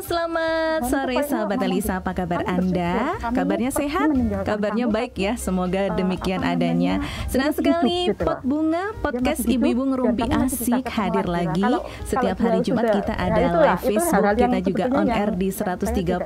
selamat sore sahabat Elisa, apa kabar Anda? Kabarnya sehat? Kabarnya baik ya, semoga demikian adanya. Senang sekali Pot Bunga, podcast Ibu-Ibu Ngerumpi Asik hadir lagi. Setiap hari Jumat kita ada live Facebook, kita juga on air di 103.9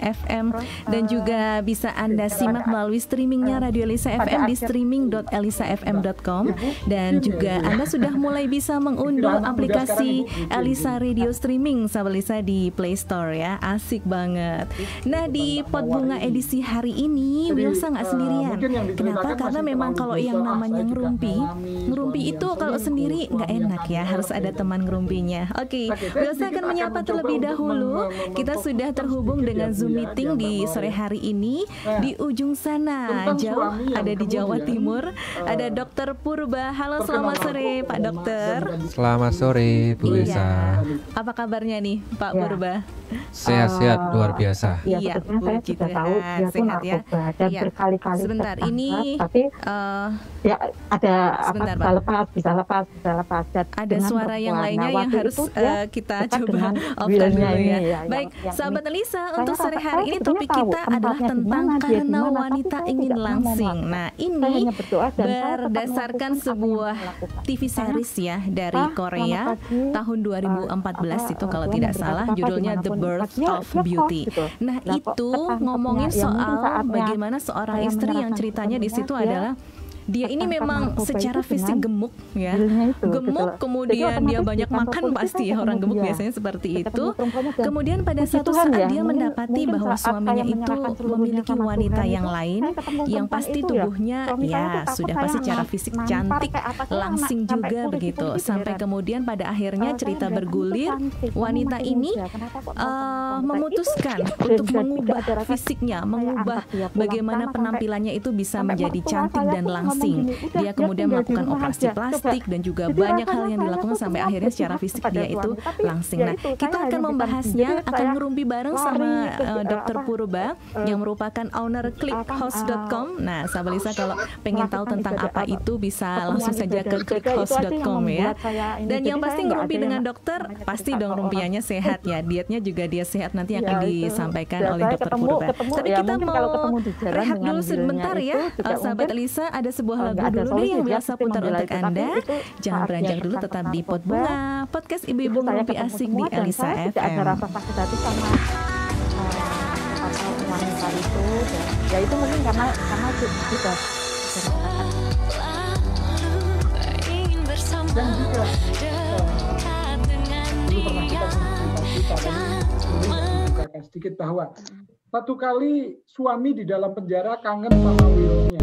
FM. Dan juga bisa Anda simak melalui streamingnya Radio Elisa FM di streaming.elisafm.com. Dan juga Anda sudah mulai bisa mengunduh aplikasi Elisa Radio Streaming sahabat Elisa di Play Store ya, asik banget. Nah di Pot Bunga edisi hari ini Wilsa nggak sendirian. Kenapa? Karena memang kalau yang namanya ngerumpi itu kalau sendiri nggak enak ya, harus ada teman ngerumpinya. Oke, Wilsa akan menyapa terlebih dahulu. Kita sudah terhubung dengan Zoom meeting di sore hari ini di ujung sana, jauh ada di Jawa Timur. Ada Dokter Purba. Halo, selamat sore Pak Dokter. Selamat sore Bu Wilsa. Apa kabarnya nih Pak Purba? Sehat-sehat luar biasa. Iya, saya juga tahu dia pun narkoba dan berkali-kali sebentar tertangkap, ini tapi ya ada sebentar, bisa lepas ada suara yang lainnya yang harus kita coba off dulu ya. Baik, sahabat Elisa, untuk sore hari ini topik kita adalah tentang karena wanita ingin langsing. Nah, ini berdasarkan sebuah TV series ya dari Korea tahun 2014 itu kalau tidak salah, judulnya The Birth of Beauty. Nah, itu ngomongin soal bagaimana seorang istri yang ceritanya di situ adalah dia ini memang secara fisik gemuk ya, gemuk, kemudian dia banyak makan pasti ya, orang gemuk biasanya seperti itu. Kemudian pada suatu saat dia mendapati bahwa suaminya itu memiliki wanita yang lain yang pasti tubuhnya ya sudah pasti secara fisik cantik, langsing juga begitu. Sampai kemudian pada akhirnya cerita bergulir, wanita ini memutuskan untuk mengubah fisiknya, mengubah bagaimana penampilannya itu bisa menjadi cantik dan langsing. Dia kemudian melakukan operasi plastik dan juga banyak hal yang dilakukan sampai akhirnya secara fisik dia itu langsing. Nah, kita akan membahasnya, akan ngerumpi bareng sama Dr. Purba yang merupakan owner clickhouse.com. Nah, sahabat Lisa kalau pengen tahu tentang apa itu bisa langsung saja ke clickhouse.com ya. Dan yang pasti ngerumpi dengan dokter, pasti dong rumpiannya sehat ya. Dietnya juga dia sehat, nanti akan disampaikan oleh Dr. Purba. Tapi kita mau rehat dulu sebentar ya, sahabat Lisa. Ada sebuah lagu dulu nih yang biasa putar untuk Anda. Jangan beranjak dulu, tetap di Pot Bunga, podcast Ibu-Ibu Ngerumpi Asik di Elisa FM. Ada rasa sakit hati sama wanita itu, ya itu mungkin karena sudah dan juga dulu pernah kita sedikit bahwa satu kali suami di dalam penjara kangen sama Willnya.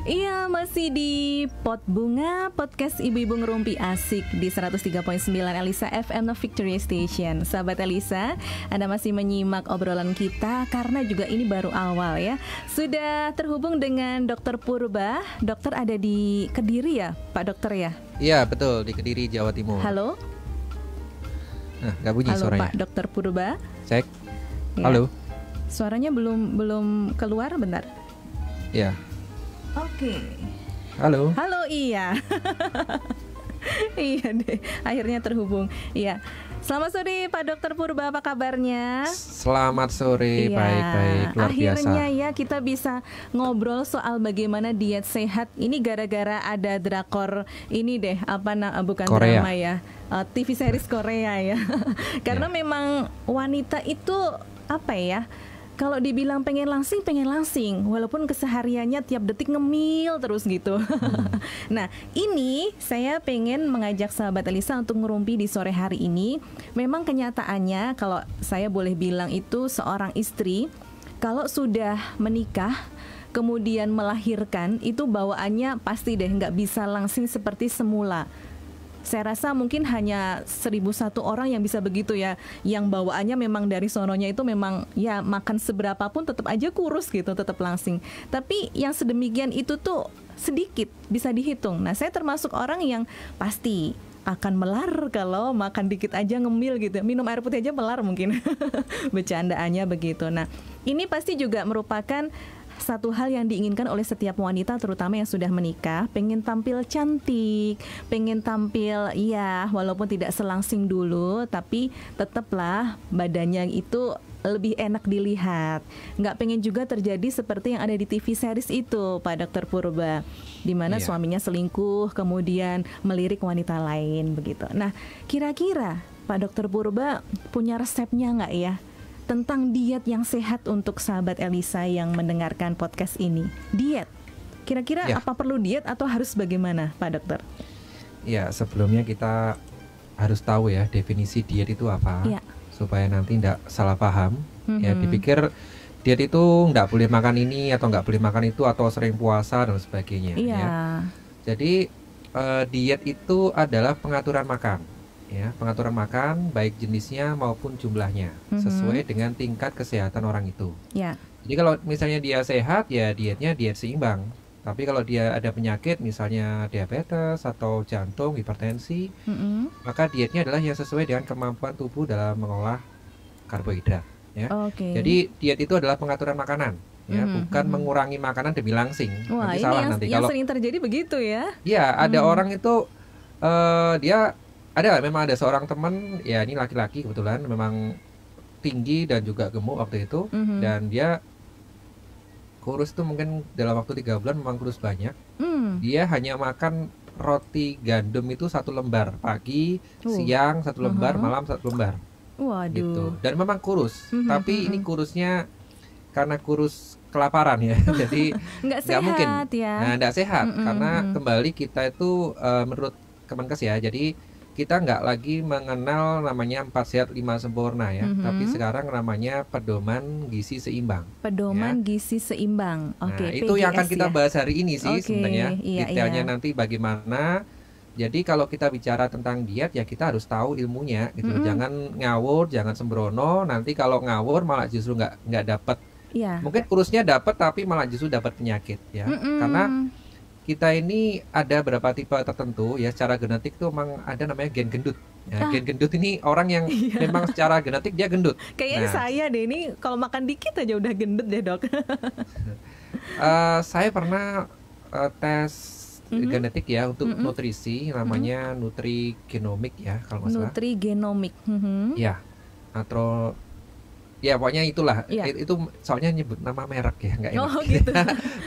Iya, masih di Pot Bunga, podcast Ibu-Ibu Ngerumpi Asik di 103.9 Elisa FM Victory Station. Sahabat Elisa, Anda masih menyimak obrolan kita karena juga ini baru awal ya. Sudah terhubung dengan Dr. Purba. Dokter ada di Kediri ya, Pak Dokter ya? Iya, betul, di Kediri, Jawa Timur. Halo? Nah, nggak bunyi Halo, suaranya. Pak Dokter Purba. Cek. Ya. Halo. Suaranya belum keluar, bentar. Iya. Oke. Halo. Halo, iya. Iya deh, akhirnya terhubung. Iya. Selamat sore Pak Dokter Purba, apa kabarnya? Selamat sore, Iya. baik-baik, luar biasa. Akhirnya ya kita bisa ngobrol soal bagaimana diet sehat. Ini gara-gara ada drakor ini deh, bukan Korea. drama ya, TV series Korea ya. Karena memang wanita itu apa ya? Kalau dibilang pengen langsing, walaupun kesehariannya tiap detik ngemil terus gitu. Nah, ini saya pengen mengajak sahabat Elisa untuk ngerumpi di sore hari ini. Memang kenyataannya kalau saya boleh bilang itu seorang istri, kalau sudah menikah, kemudian melahirkan, itu bawaannya pasti deh nggak bisa langsing seperti semula. Saya rasa mungkin hanya 1001 orang yang bisa begitu ya, yang bawaannya memang dari sononya itu memang ya makan seberapa pun tetap aja kurus gitu, tetap langsing. Tapi yang sedemikian itu tuh sedikit, bisa dihitung. Nah, saya termasuk orang yang pasti akan melar kalau makan dikit aja ngemil gitu. Minum air putih aja melar mungkin. Bercandaannya begitu. Nah, ini pasti juga merupakan satu hal yang diinginkan oleh setiap wanita, terutama yang sudah menikah, pengen tampil cantik, pengen tampil ya walaupun tidak selangsing dulu, tapi tetaplah badannya itu lebih enak dilihat. Nggak pengen juga terjadi seperti yang ada di TV series itu, Pak Dokter Purba, di mana suaminya selingkuh kemudian melirik wanita lain begitu. Nah, kira-kira Pak Dokter Purba punya resepnya nggak ya tentang diet yang sehat untuk sahabat Elisa yang mendengarkan podcast ini? Diet, kira-kira apa perlu diet atau harus bagaimana, Pak Dokter? Ya, sebelumnya kita harus tahu ya definisi diet itu apa, supaya nanti tidak salah paham. Ya, dipikir diet itu nggak boleh makan ini atau nggak boleh makan itu atau sering puasa dan sebagainya. Ya. Jadi diet itu adalah pengaturan makan. Ya, pengaturan makan baik jenisnya maupun jumlahnya sesuai dengan tingkat kesehatan orang itu. Jadi kalau misalnya dia sehat, ya dietnya diet seimbang. Tapi kalau dia ada penyakit, misalnya diabetes atau jantung, hipertensi, maka dietnya adalah yang sesuai dengan kemampuan tubuh dalam mengolah karbohidrat. Ya. Jadi diet itu adalah pengaturan makanan, ya, bukan mengurangi makanan demi langsing. Wah, nanti ini salah yang, nanti. Yang Kalau sering terjadi begitu ya? Ya, ada orang itu memang ada seorang teman, ya ini laki-laki kebetulan, memang tinggi dan juga gemuk waktu itu, dan dia kurus tuh mungkin dalam waktu 3 bulan memang kurus banyak. Dia hanya makan roti gandum itu 1 lembar pagi, siang 1 lembar, malam 1 lembar. Waduh. Gitu. Dan memang kurus, tapi ini kurusnya karena kurus kelaparan ya, jadi nggak mungkin. Nah, nggak sehat karena kembali kita itu menurut Kemenkes ya, jadi kita nggak lagi mengenal namanya 4 sehat 5 sempurna ya, tapi sekarang namanya pedoman gizi seimbang. Pedoman gizi seimbang. Nah, itu yang akan kita bahas hari ini sih sebenarnya. Detailnya nanti bagaimana. Jadi kalau kita bicara tentang diet ya kita harus tahu ilmunya gitu. Jangan ngawur, jangan sembrono. Nanti kalau ngawur malah justru nggak dapat. Mungkin kurusnya dapat tapi malah justru dapat penyakit ya. Karena kita ini ada beberapa tipe tertentu ya, secara genetik itu memang ada namanya gen gendut. Ya, gen gendut ini orang yang memang secara genetik dia gendut. Kayaknya saya deh ini kalau makan dikit aja udah gendut deh, Dok. Saya pernah tes genetik ya untuk nutrisi, namanya nutrigenomik ya kalau nggak salah. Nutrigenomik. Ya, atau ya pokoknya itulah. Itu soalnya nyebut nama merek ya, nggak enak. Gitu.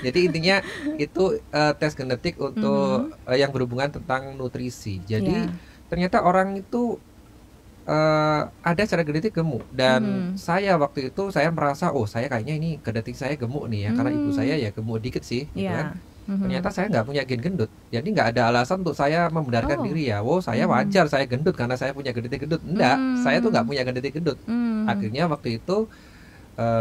Jadi intinya itu tes genetik untuk yang berhubungan tentang nutrisi. Jadi ternyata orang itu ada secara genetik gemuk. Dan saya waktu itu saya merasa saya kayaknya ini genetik saya gemuk nih ya, karena ibu saya ya gemuk dikit sih gitu kan. Ternyata saya nggak punya gen gendut. Jadi nggak ada alasan untuk saya membenarkan diri ya, saya wajar saya gendut karena saya punya genetik gendut. Enggak, saya tuh nggak punya genetik gendut. Akhirnya waktu itu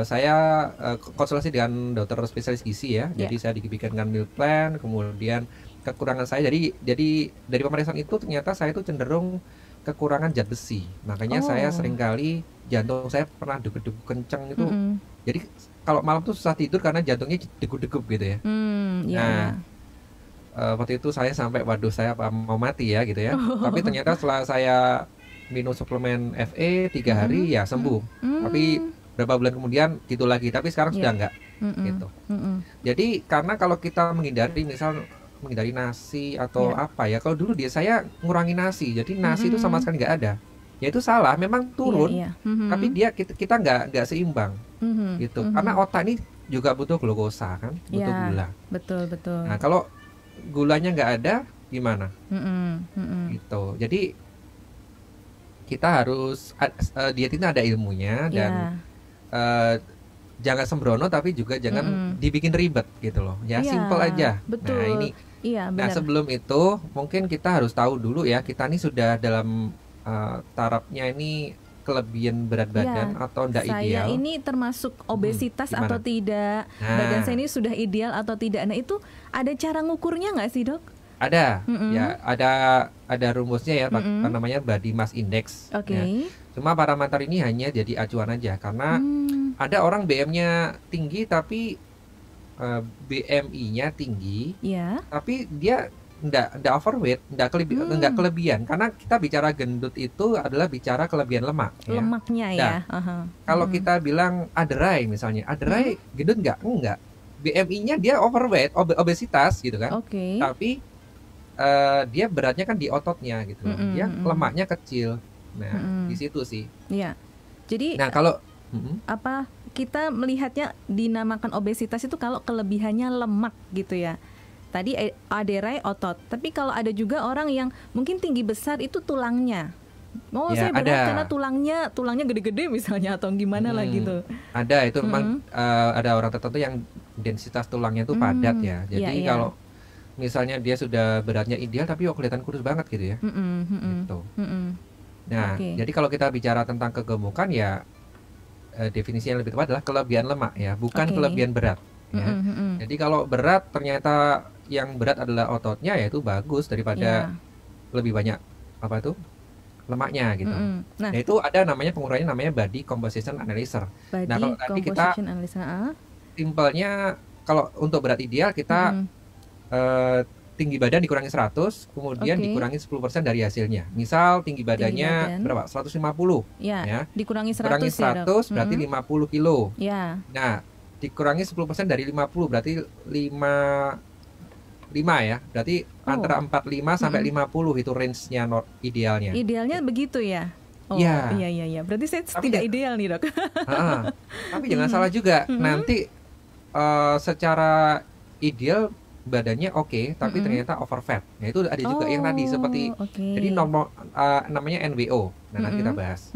saya konsultasi dengan dokter spesialis gizi ya. Jadi saya diberikan meal plan, kemudian kekurangan saya. Jadi dari pemeriksaan itu ternyata saya itu cenderung kekurangan zat besi. Makanya saya seringkali jantung saya pernah degup-degup kenceng itu. Jadi kalau malam tuh susah tidur karena jantungnya degup-degup gitu ya. Nah, waktu itu saya sampai waduh saya apa mau mati ya gitu ya. Tapi ternyata setelah saya minum suplemen FE 3 hari ya sembuh. Tapi berapa bulan kemudian gitu lagi, tapi sekarang sudah enggak gitu. Jadi karena kalau kita menghindari nasi atau apa ya, kalau dulu saya ngurangi nasi, jadi nasi itu sama sekali nggak ada, ya itu salah, memang turun, tapi kita nggak seimbang gitu, karena otak ini juga butuh glukosa kan, butuh gula. Betul. Nah kalau gulanya nggak ada gimana? Gitu. Jadi kita harus diet ini ada ilmunya dan jangan sembrono, tapi juga jangan dibikin ribet gitu loh. Ya simple aja. Betul. Nah ini. Nah sebelum itu mungkin kita harus tahu dulu ya, kita ini sudah dalam tarafnya ini kelebihan berat badan atau tidak ideal. Saya ini termasuk obesitas atau tidak? Badan saya ini sudah ideal atau tidak? Nah itu ada cara ngukurnya nggak sih dok? Ada, ya ada rumusnya ya, namanya body mass index. Ya. Cuma parameter ini hanya jadi acuan aja, karena ada orang BM-nya tinggi tapi BMI-nya tinggi, tapi dia enggak overweight, enggak kelebihan. Karena kita bicara gendut itu adalah bicara kelebihan lemak. Lemaknya ya. Kalau kita bilang aderai misalnya, aderai gendut enggak. BMI-nya dia overweight, obesitas gitu kan. Tapi dia beratnya kan di ototnya gitu. Dia lemaknya kecil. Nah, di situ sih. Iya. Jadi kalau apa kita melihatnya dinamakan obesitas itu kalau kelebihannya lemak gitu ya. Tadi aderai otot, tapi kalau ada juga orang yang mungkin tinggi besar itu tulangnya. Saya berat karena tulangnya gede-gede misalnya atau gimana lah gitu. Ada itu memang ada orang tertentu yang densitas tulangnya itu padat ya. Jadi kalau misalnya dia sudah beratnya ideal tapi kelihatan kurus banget gitu ya. Gitu. Nah, jadi kalau kita bicara tentang kegemukan ya definisi yang lebih tepat adalah kelebihan lemak ya, bukan kelebihan berat. Ya. Jadi kalau berat ternyata yang berat adalah ototnya, ya itu bagus daripada lebih banyak lemaknya gitu. Nah itu ada namanya penguraian namanya body composition analyzer. Nah kalau tadi kita simpelnya kalau untuk berat ideal kita tinggi badan dikurangi 100, kemudian dikurangi 10% dari hasilnya. Misal tinggi badannya berapa? 150 ya. Dikurangi 100 berarti 50 kilo. Nah, dikurangi 10% dari 50 berarti 5 ya. Berarti antara 45 sampai 50 itu range-nya idealnya. Idealnya begitu ya. Iya. Berarti saya tidak ideal nih, Dok. Tapi jangan salah juga. Nanti secara ideal badannya tapi ternyata over fat. Nah itu ada juga yang tadi seperti jadi namanya NWO. Nah nanti kita bahas.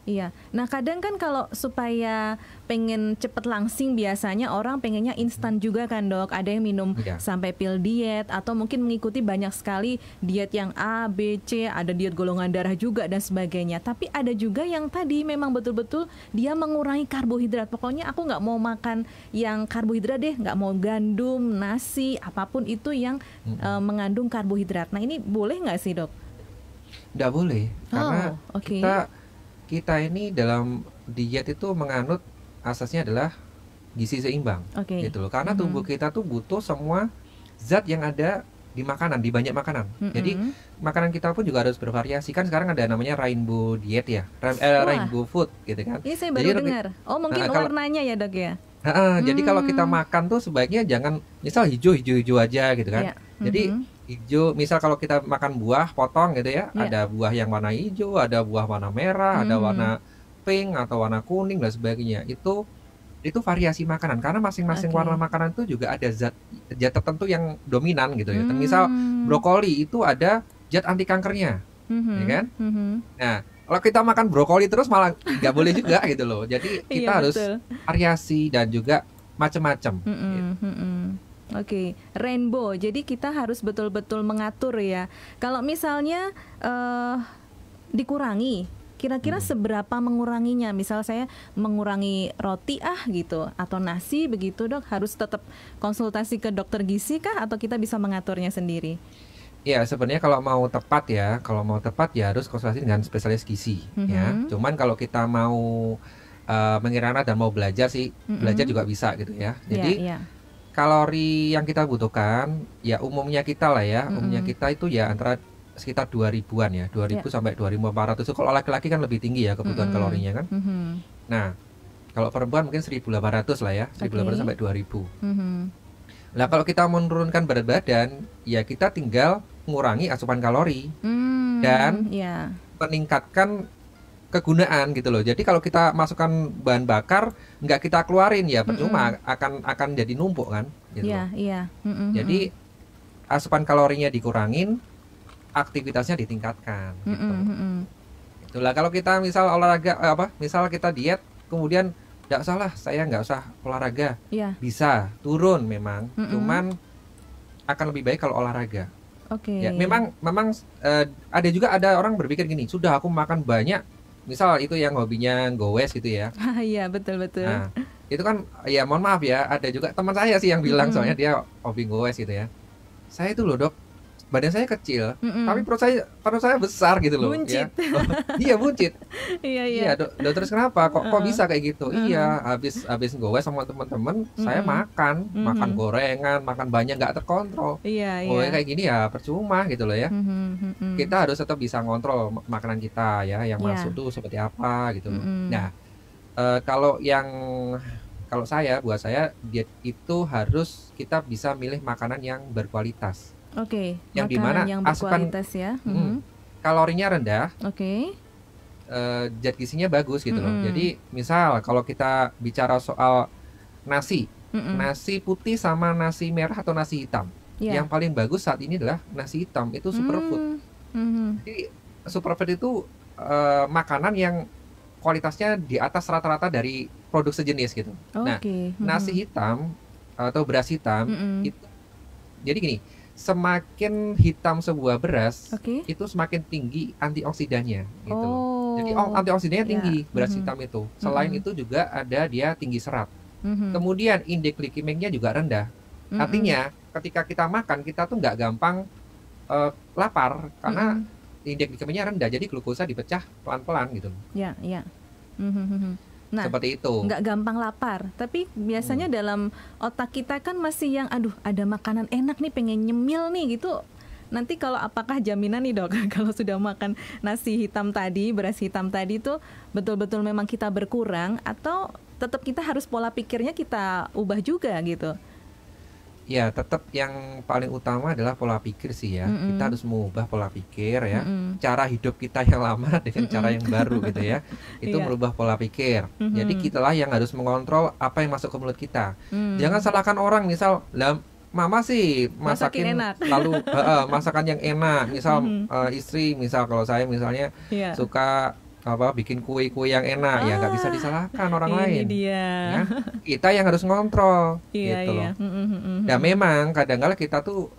Iya. Nah kadang kan kalau supaya pengen cepet langsing biasanya orang pengennya instan juga kan dok. Ada yang minum sampai pil diet atau mungkin mengikuti banyak sekali diet yang A, B, C, ada diet golongan darah juga dan sebagainya. Tapi ada juga yang tadi memang betul-betul dia mengurangi karbohidrat. Pokoknya aku nggak mau makan yang karbohidrat deh, nggak mau gandum, nasi, apapun itu yang mengandung karbohidrat. Nah ini boleh nggak sih dok? Nggak boleh, karena kita ini dalam diet itu menganut asasnya adalah gizi seimbang, gitu loh. Karena tubuh kita tuh butuh semua zat yang ada di makanan, di banyak makanan. Jadi makanan kita pun juga harus bervariasi. Kan sekarang ada namanya rainbow diet ya, rainbow food, gitu kan. Ini saya baru dengar. Mungkin warnanya ya dok ya. Jadi kalau kita makan tuh sebaiknya jangan misal hijau aja gitu kan. Jadi hijau, misal kalau kita makan buah potong gitu ya, ada buah yang warna hijau, ada buah warna merah, ada warna pink atau warna kuning dan sebagainya. Itu variasi makanan karena masing-masing warna makanan itu juga ada zat tertentu yang dominan gitu ya. Misal brokoli itu ada zat anti kankernya, ya kan? Nah, kalau kita makan brokoli terus malah nggak boleh juga gitu loh. Jadi kita harus variasi dan juga macam-macam. Rainbow. Jadi kita harus betul-betul mengatur ya. Kalau misalnya dikurangi, kira-kira seberapa menguranginya? Misal saya mengurangi roti gitu atau nasi begitu dok, harus tetap konsultasi ke dokter gizi kah atau kita bisa mengaturnya sendiri? Ya sebenarnya kalau mau tepat ya harus konsultasi dengan spesialis gizi ya. Cuman kalau kita mau mengira dan mau belajar sih, belajar juga bisa gitu ya. Jadi kalori yang kita butuhkan ya umumnya kita lah ya, umumnya kita itu ya antara sekitar 2000-an ya, 2000 sampai 2400 itu. Kalau laki-laki kan lebih tinggi ya kebutuhan kalorinya kan. Nah, kalau perempuan mungkin 1800 lah ya, 1800 sampai 2000. Nah, kalau kita menurunkan berat badan, ya kita tinggal mengurangi asupan kalori dan meningkatkan kegunaan gitu loh. Jadi kalau kita masukkan bahan bakar nggak kita keluarin ya percuma, akan jadi numpuk kan gitu. Jadi asupan kalorinya dikurangin, aktivitasnya ditingkatkan gitu. Itulah kalau kita misal olahraga misal kita diet kemudian nggak salah, saya nggak usah olahraga, bisa turun memang, cuman akan lebih baik kalau olahraga. Ya, memang ada juga ada orang berpikir gini, sudah aku makan banyak, misal itu yang hobinya gowes gitu ya. Iya betul. Nah, itu kan ya mohon maaf ya, ada juga teman saya sih yang bilang soalnya dia hobi gowes gitu ya. Saya itu loh dok, badan saya kecil, tapi perut saya besar gitu loh. Buncit. Ya. Iya buncit. Iya. Terus kenapa? Kok bisa kayak gitu? Iya, habis gowes sama teman-teman, saya makan gorengan, makan banyak nggak terkontrol. Iya. Kayak gini ya percuma gitu loh ya. Kita harus tetap bisa ngontrol makanan kita ya, yang masuk tuh seperti apa gitu. Nah, buat saya diet itu harus kita bisa milih makanan yang berkualitas. Yang dimana asupan kalorinya rendah, zat gizinya bagus gitu loh. Jadi misal kalau kita bicara soal nasi putih sama nasi merah atau nasi hitam, yang paling bagus saat ini adalah nasi hitam, itu superfood. Jadi superfood itu makanan yang kualitasnya di atas rata-rata dari produk sejenis gitu. Nah, nasi hitam atau beras hitam itu jadi gini, semakin hitam sebuah beras itu semakin tinggi antioksidannya gitu. Jadi antioksidannya tinggi beras hitam itu. Selain itu juga ada dia tinggi serat. Kemudian indeks glikemiknya juga rendah. Artinya ketika kita makan kita tuh nggak gampang lapar karena indeks glikemiknya rendah. Jadi glukosa dipecah pelan-pelan gitu. Nah, seperti itu. Nggak gampang lapar, tapi biasanya dalam otak kita kan masih yang aduh ada makanan enak nih, pengen nyemil nih gitu. Nanti kalau apakah jaminan nih dok, kalau sudah makan nasi hitam tadi, beras hitam tadi tuh betul-betul memang kita berkurang atau tetap kita harus pola pikirnya kita ubah juga gitu? Ya tetap yang paling utama adalah pola pikir sih ya. Kita harus mengubah pola pikir ya. Cara hidup kita yang lama dengan cara yang baru gitu ya. Itu merubah pola pikir. Jadi kitalah yang harus mengontrol apa yang masuk ke mulut kita. Jangan salahkan orang, misal mama sih masakin enak. Lalu masakan yang enak. Misal istri, misal kalau saya misalnya suka bikin kue-kue yang enak, ya nggak bisa disalahkan orang lain. Dia. Ya, kita yang harus ngontrol gitu loh. Dan memang kadang-kadang kita tuh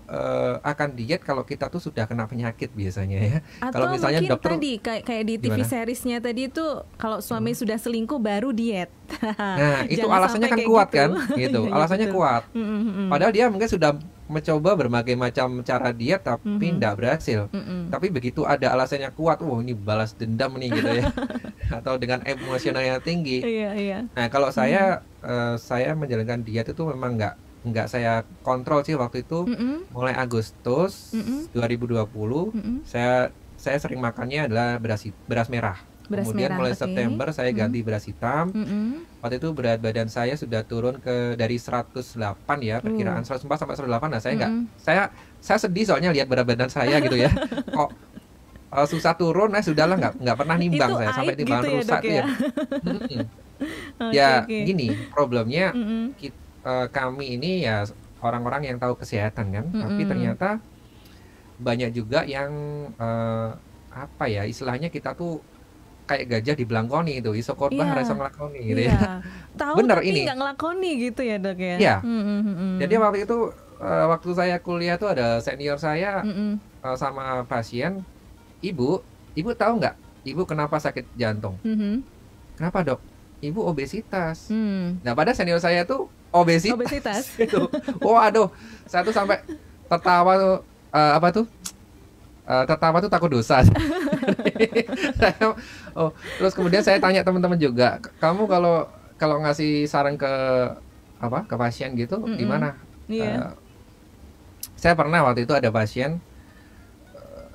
akan diet kalau kita tuh sudah kena penyakit biasanya ya. Atau kalau misalnya dokter tadi kayak di TV gimana? Seriesnya tadi itu kalau suami sudah selingkuh baru diet. Nah itu alasannya kan kuat gitu. Kan gitu. Alasannya kuat. Padahal dia mungkin sudah mencoba berbagai macam cara diet tapi tidak berhasil. Tapi begitu ada alasannya kuat, ini balas dendam nih gitu ya. Atau dengan emosionalnya tinggi. Nah kalau saya menjalankan diet itu memang nggak saya kontrol sih waktu itu. Mulai Agustus 2020 saya sering makannya adalah beras merah. Kemudian mulai September saya ganti beras hitam. Waktu itu berat badan saya sudah turun dari 108 ya, perkiraan 104 sampai 108. Nah, saya sedih soalnya lihat berat badan saya gitu ya. Kok susah turun, sudahlah nggak pernah nimbang saya sampai timbangan gitu rusak ya. Gini, problemnya kami ini ya orang-orang yang tahu kesehatan kan, tapi ternyata banyak juga yang istilahnya kita tuh kayak gajah di belangkoni itu, iso khotbah rasa ngelakoni gitu ya. Tahu bener tapi ini nggak ngelakoni gitu ya dok ya. Iya. Jadi waktu itu waktu saya kuliah tuh ada senior saya sama pasien, ibu tahu nggak ibu kenapa sakit jantung? Kenapa dok? Ibu obesitas. Nah pada senior saya tuh obesitas. Gitu. Waduh, saya tuh sampai tertawa tuh tertawa tuh takut dosa. Terus kemudian saya tanya teman-teman juga, kamu kalau ngasih saran ke pasien gitu gimana? Saya pernah waktu itu ada pasien,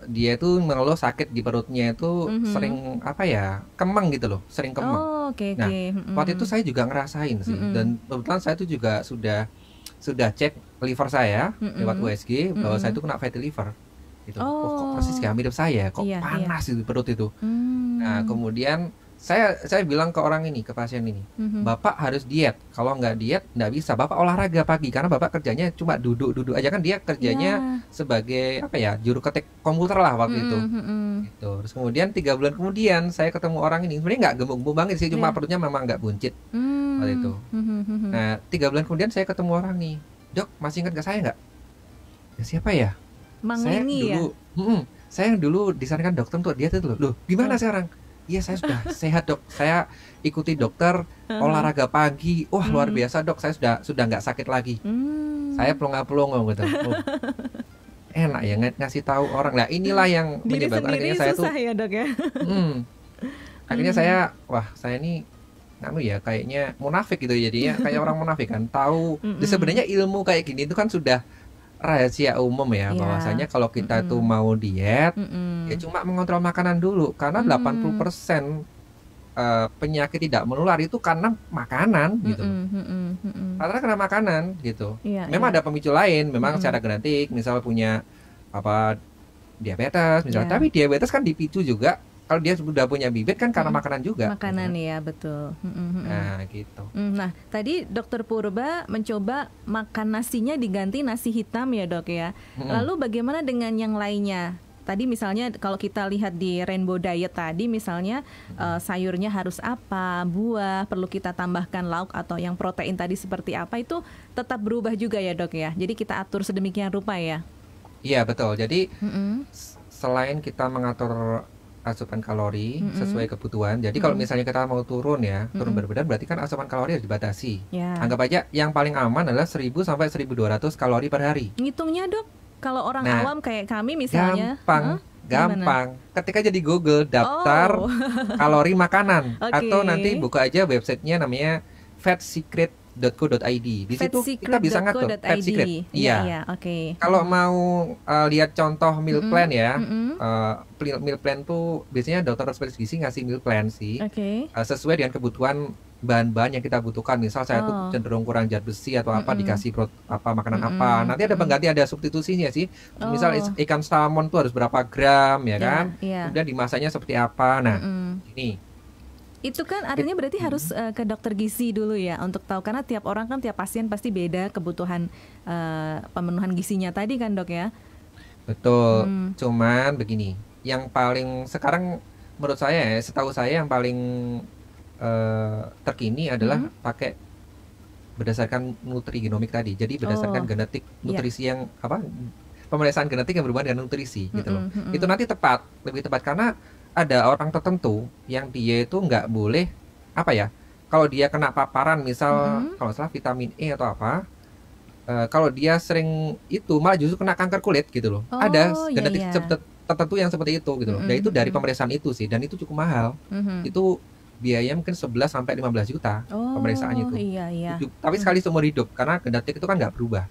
dia tuh mengeluh sakit di perutnya itu sering kemeng gitu loh, sering kemeng. Nah waktu itu saya juga ngerasain sih, dan kebetulan saya tuh juga sudah cek liver saya lewat USG bahwa saya tuh kena fatty liver gitu. Kok persis kayak mirip saya, kok panas di perut itu. Nah kemudian saya bilang ke orang ini, ke pasien ini, Bapak harus diet. Kalau nggak diet nggak bisa. Bapak olahraga pagi karena Bapak kerjanya cuma duduk aja kan, dia kerjanya sebagai juru ketik komputer lah waktu itu. Gitu. Terus kemudian 3 bulan kemudian saya ketemu orang ini, sebenarnya nggak gemuk-gemuk banget sih, cuma perutnya memang nggak buncit waktu itu. Nah 3 bulan kemudian saya ketemu orang nih, Dok masih ingat ke saya nggak? Ya, siapa ya? Saya dulu disarankan dokter untuk diet itu loh. Gimana sekarang? Iya saya sudah sehat dok, saya ikuti dokter olahraga pagi, wah luar biasa dok, saya sudah nggak sakit lagi. Saya pelongo-pelongo gitu. Enak ya ngasih tahu orang. Nah inilah yang menyebabkan akhirnya saya tuh ya dok ya. Akhirnya saya ini kayaknya munafik gitu, jadinya kayak orang munafik kan. Tahu sebenarnya ilmu kayak gini itu kan sudah rahasia umum ya, bahwasanya kalau kita tuh mau diet ya cuma mengontrol makanan dulu, karena 80% penyakit tidak menular itu karena makanan gitu. Karena kena makanan gitu. Memang ada pemicu lain, memang secara genetik, misal punya diabetes misalnya, tapi diabetes kan dipicu juga kalau dia sudah punya bibit kan karena makanan juga. Makanan gitu. Ya betul. Nah gitu. Nah tadi Dokter Purba mencoba makan nasinya diganti nasi hitam ya dok ya. Lalu bagaimana dengan yang lainnya? Tadi misalnya kalau kita lihat di Rainbow Diet tadi misalnya sayurnya harus apa, buah, perlu kita tambahkan lauk atau yang protein tadi seperti apa, itu tetap berubah juga ya dok ya. Jadi kita atur sedemikian rupa ya. Iya betul. Jadi selain kita mengatur asupan kalori sesuai kebutuhan. Jadi kalau misalnya kita mau turun berat badan, berarti kan asupan kalori harus dibatasi. Anggap aja yang paling aman adalah 1000 sampai 1200 kalori per hari. Ngitungnya dok, kalau orang awam kayak kami misalnya gampang. Ketik aja di Google daftar kalori makanan, atau nanti buka aja websitenya namanya fatsecret.co.id. Di situ kita bisa ngatur Fat Secret. Iya. Kalau mau lihat contoh meal plan meal plan tuh biasanya dokter spesialis gizi ngasih meal plan sih. Sesuai dengan kebutuhan bahan-bahan yang kita butuhkan. Misal saya tuh cenderung kurang zat besi atau apa, dikasih makanan apa. Nanti ada pengganti, ada substitusinya sih. Misal ikan salmon tuh harus berapa gram ya kan. Kemudian dimasaknya seperti apa. Nah, ini itu kan artinya berarti harus ke dokter gizi dulu ya untuk tahu, karena tiap orang kan, tiap pasien pasti beda kebutuhan pemenuhan gizinya tadi kan dok ya. Betul. Cuman begini, yang paling sekarang menurut saya setahu saya yang paling terkini adalah pakai berdasarkan nutrigenomik tadi. Jadi berdasarkan genetik nutrisi yang pemeriksaan genetik yang berhubungan dengan nutrisi gitu loh. Itu nanti lebih tepat karena ada orang tertentu yang dia itu nggak boleh kalau dia kena paparan misal kalau salah vitamin E atau apa, kalau dia sering itu malah justru kena kanker kulit gitu loh. Ada genetik tertentu yang seperti itu gitu loh. Dan itu dari pemeriksaan itu sih, dan itu cukup mahal. Itu biaya mungkin 11 sampai 15 juta pemeriksaan itu. Tapi sekali seumur hidup, karena genetik itu kan nggak berubah.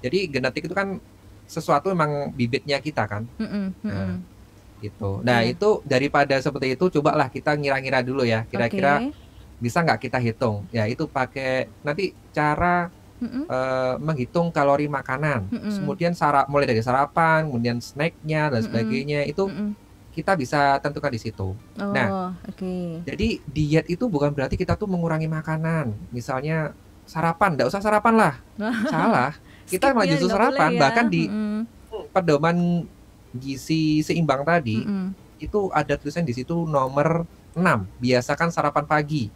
Jadi genetik itu kan sesuatu memang bibitnya kita kan. Gitu. Nah itu daripada seperti itu, cobalah kita ngira-ngira dulu ya, kira-kira bisa nggak kita hitung ya. Itu pakai nanti cara menghitung kalori makanan, kemudian mulai dari sarapan, kemudian snacknya dan sebagainya, itu kita bisa tentukan di situ. Jadi diet itu bukan berarti kita tuh mengurangi makanan. Misalnya sarapan, nggak usah sarapan lah, salah. Kita malah justru sarapan, bahkan di pedoman gizi seimbang tadi itu ada tulisan di situ nomor 6, biasakan sarapan pagi.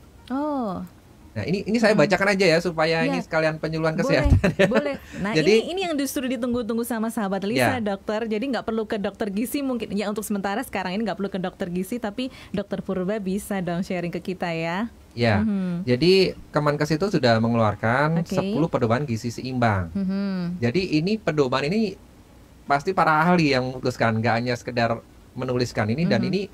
Nah, ini saya bacakan aja ya supaya ini sekalian penyuluhan kesehatan. Boleh. Nah, jadi ini yang justru ditunggu-tunggu sama sahabat Lisa, dokter. Jadi nggak perlu ke dokter gizi mungkin ya untuk sementara sekarang ini nggak perlu ke dokter gizi, tapi dokter Purba bisa dong sharing ke kita ya. Ya, jadi Kemenkes itu sudah mengeluarkan 10 pedoman gizi seimbang. Jadi ini pedoman ini pasti para ahli yang memutuskan, nggak hanya sekedar menuliskan ini dan ini.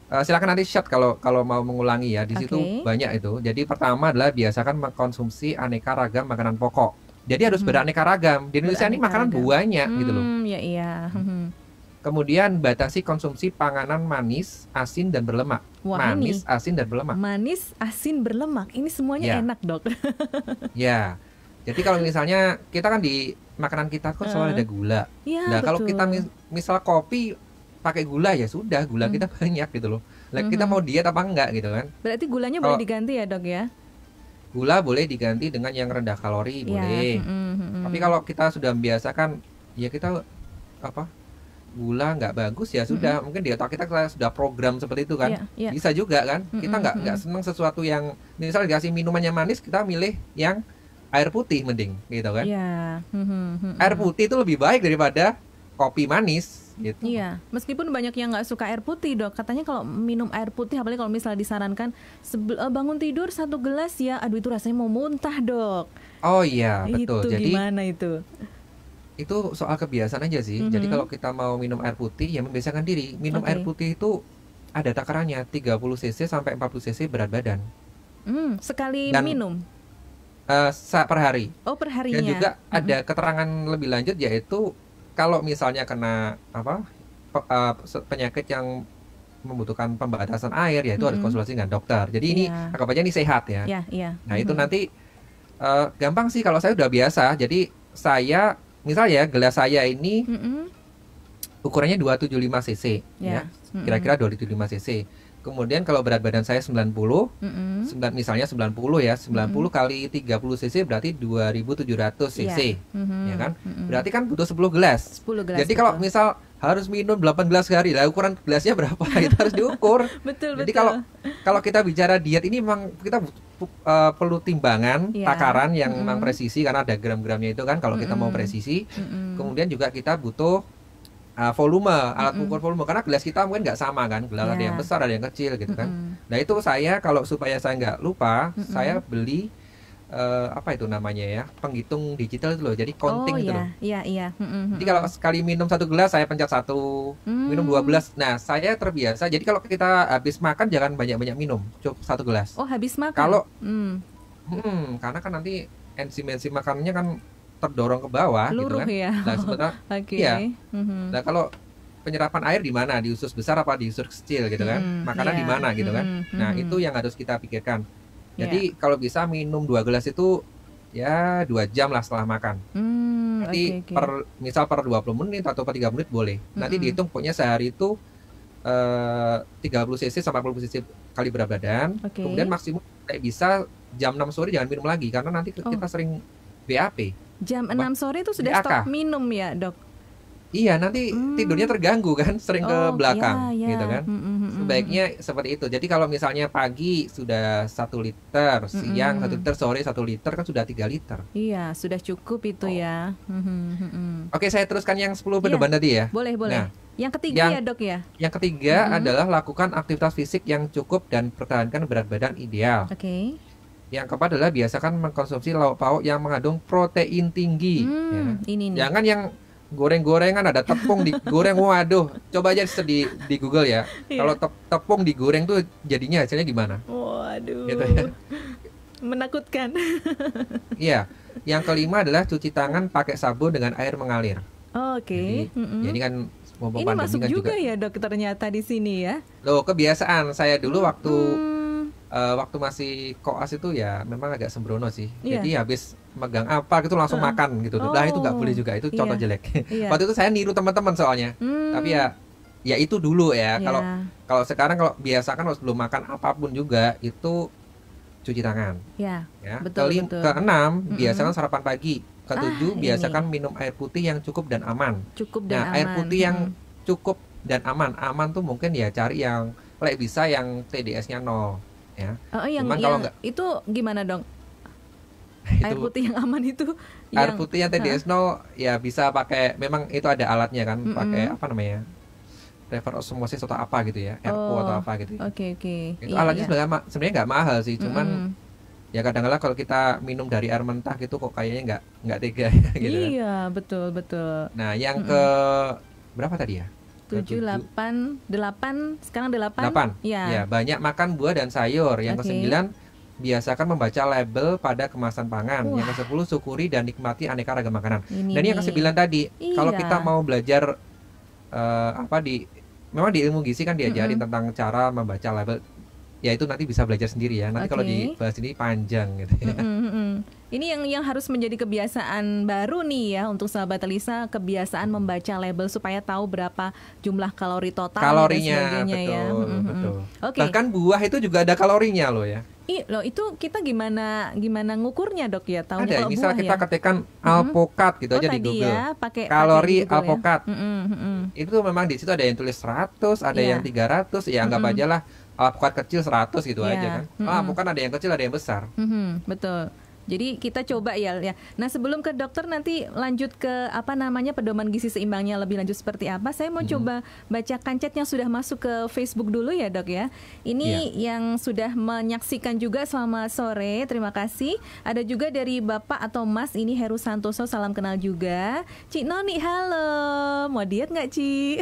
Silakan nanti shot kalau mau mengulangi ya, di situ banyak itu. Jadi pertama adalah biasakan mengkonsumsi aneka ragam makanan pokok. Jadi harus beraneka ragam. Di Indonesia ini makanan banyak gitu loh. Iya. Kemudian batasi konsumsi panganan manis, asin dan berlemak. Asin dan berlemak. Manis, asin, berlemak. Ini semuanya enak, Dok. Ya. Jadi kalau misalnya kita kan di makanan kita kan selalu ada gula. Nah, kalau kita misal kopi pakai gula ya sudah, gula kita banyak gitu loh. Kita mau diet apa enggak gitu kan. Berarti gulanya boleh diganti ya, Dok ya? Gula boleh diganti dengan yang rendah kalori, boleh. Tapi kalau kita sudah membiasakan ya kita gula nggak bagus ya sudah, mungkin di otak kita sudah program seperti itu kan. Bisa juga kan. Kita nggak senang sesuatu yang misal dikasih minumannya manis, kita milih yang air putih mending gitu kan. Air putih itu lebih baik daripada kopi manis. Gitu. Iya, meskipun banyak yang nggak suka air putih, Dok. Katanya kalau minum air putih, apalagi kalau misalnya disarankan bangun tidur 1 gelas ya, aduh itu rasanya mau muntah, Dok. Oh iya, betul. Itu jadi gimana itu? Itu soal kebiasaan aja sih. Jadi kalau kita mau minum air putih, ya membiasakan diri. Minum air putih itu ada takarannya 30 cc sampai 40 cc berat badan. Sekali minum? Per hari. Oh, per harinya. Dan juga ada keterangan lebih lanjut yaitu kalau misalnya kena penyakit yang membutuhkan pembatasan air, ya itu harus konsultasi dengan dokter. Jadi ini anggap aja ini sehat ya. Nah itu nanti gampang sih kalau saya udah biasa. Jadi saya misalnya gelas saya ini ukurannya 275 cc ya. Kira-kira 275 cc. Kemudian kalau berat badan saya 90, misalnya 90 ya, 90 kali 30 cc berarti 2700 cc, ya kan? Berarti kan butuh 10 gelas. 10 gelas. Jadi kalau misal harus minum 8 gelas sehari, lah ukuran gelasnya berapa itu harus diukur. Jadi kalau kita bicara diet ini memang kita perlu timbangan, takaran yang memang presisi karena ada gram-gramnya itu kan kalau kita mau presisi. Kemudian juga kita butuh volume, alat ukur volume, karena gelas kita mungkin nggak sama kan, gelas ada yang besar ada yang kecil gitu kan. Nah itu saya kalau supaya saya nggak lupa, saya beli itu namanya ya, penghitung digital itu loh, jadi counting gitu loh. Jadi kalau sekali minum 1 gelas saya pencet 1, minum 12. Nah saya terbiasa, jadi kalau kita habis makan jangan banyak-banyak minum, cukup 1 gelas. Oh habis makan? Kalau karena kan nanti enzim-enzim makanannya kan terdorong ke bawah luruh, gitu kan. Ya. Nah, sebenarnya Nah, kalau penyerapan air di mana? Di usus besar apa di usus kecil gitu kan? Makanan di mana gitu kan? Nah, itu yang harus kita pikirkan. Jadi kalau bisa minum 2 gelas itu ya 2 jam lah setelah makan. Nanti misal per 20 menit atau per 3 menit boleh. Nanti dihitung pokoknya sehari itu 30 cc sampai 40 cc kali berat badan. Kemudian maksimum bisa jam 6 sore jangan minum lagi karena nanti kita sering BAP. Jam 6 sore itu sudah stop minum ya, Dok? Iya, nanti tidurnya terganggu kan, sering ke belakang gitu kan. Sebaiknya seperti itu. Jadi kalau misalnya pagi sudah 1 liter, siang 1 liter, sore 1 liter kan sudah 3 liter. Iya, sudah cukup itu ya. Oke, saya teruskan yang 10 pedoman tadi ya. Boleh. Nah, yang ketiga ya, Dok ya? Yang ketiga adalah lakukan aktivitas fisik yang cukup dan pertahankan berat badan ideal. Yang keempat adalah biasakan mengkonsumsi lauk pauk yang mengandung protein tinggi. Ini nih. Jangan yang goreng-gorengan ada tepung digoreng. Waduh, coba aja di Google ya. Kalau tepung digoreng tuh jadinya hasilnya gimana? Waduh. Gitu ya. Menakutkan. Iya. Yang kelima adalah cuci tangan pakai sabun dengan air mengalir. Jadi kan ini masuk kan juga ya, Dok, ternyata di sini ya. Loh, kebiasaan saya dulu waktu masih koas itu ya memang agak sembrono sih. Jadi habis megang apa gitu langsung makan gitu. Nah itu nggak boleh juga, itu contoh jelek. Waktu itu saya niru teman-teman soalnya. Tapi ya itu dulu ya. Kalau sekarang kalau biasakan kalau sebelum makan apapun juga itu cuci tangan. Betul. Keenam biasakan sarapan pagi. Ketujuh biasakan minum air putih yang cukup dan aman. Air putih yang cukup dan aman. Aman tuh mungkin ya cari yang bisa yang TDS-nya 0. ya. Cuman kalau nggak itu gimana dong? Air putih yang aman itu? Air putih yang TDS0 ya bisa pakai, memang itu ada alatnya kan, pakai apa namanya, reverse osmosis atau apa gitu ya, RO atau apa gitu. Oke. Itu alatnya sebenarnya nggak mahal sih, cuman ya kadang-kadang kalau kita minum dari air mentah gitu kok kayaknya nggak tega gitu. Iya, betul. Nah, yang ke berapa tadi ya? 7, 8, sekarang 8. Ya, banyak makan buah dan sayur. Yang ke-9, biasakan membaca label pada kemasan pangan. Yang ke-10, syukuri dan nikmati aneka ragam makanan. Dan yang ke-9 tadi, kalau kita mau belajar memang di ilmu gizi kan diajarin tentang cara membaca label. Ya itu nanti bisa belajar sendiri ya. Nanti kalau dibahas ini panjang gitu ya. Ini yang harus menjadi kebiasaan baru nih ya untuk sahabat Elisa, kebiasaan membaca label supaya tahu berapa jumlah kalori total kalorinya, dan sebagainya, betul. Bahkan buah itu juga ada kalorinya loh ya. Loh itu kita gimana ngukurnya dok ya? Tahunya ada, kalau misal buah kita ketikkan alpukat gitu aja di Google. Ya, kalori Google alpukat. Ya? Itu memang di situ ada yang tulis 100, ada yang 300, ya anggap aja lah alpukat kecil 100 gitu aja kan. Alpukat ada yang kecil, ada yang besar. Betul. Jadi kita coba ya. Nah sebelum ke dokter nanti lanjut ke pedoman gizi seimbangnya lebih lanjut seperti apa. Saya mau coba bacakan chat yang sudah masuk ke Facebook dulu ya dok ya. Ini yang sudah menyaksikan juga, selamat sore, terima kasih. Ada juga dari Bapak atau Mas, ini Heru Santoso, salam kenal juga. Cik Noni, halo, mau diet nggak Ci?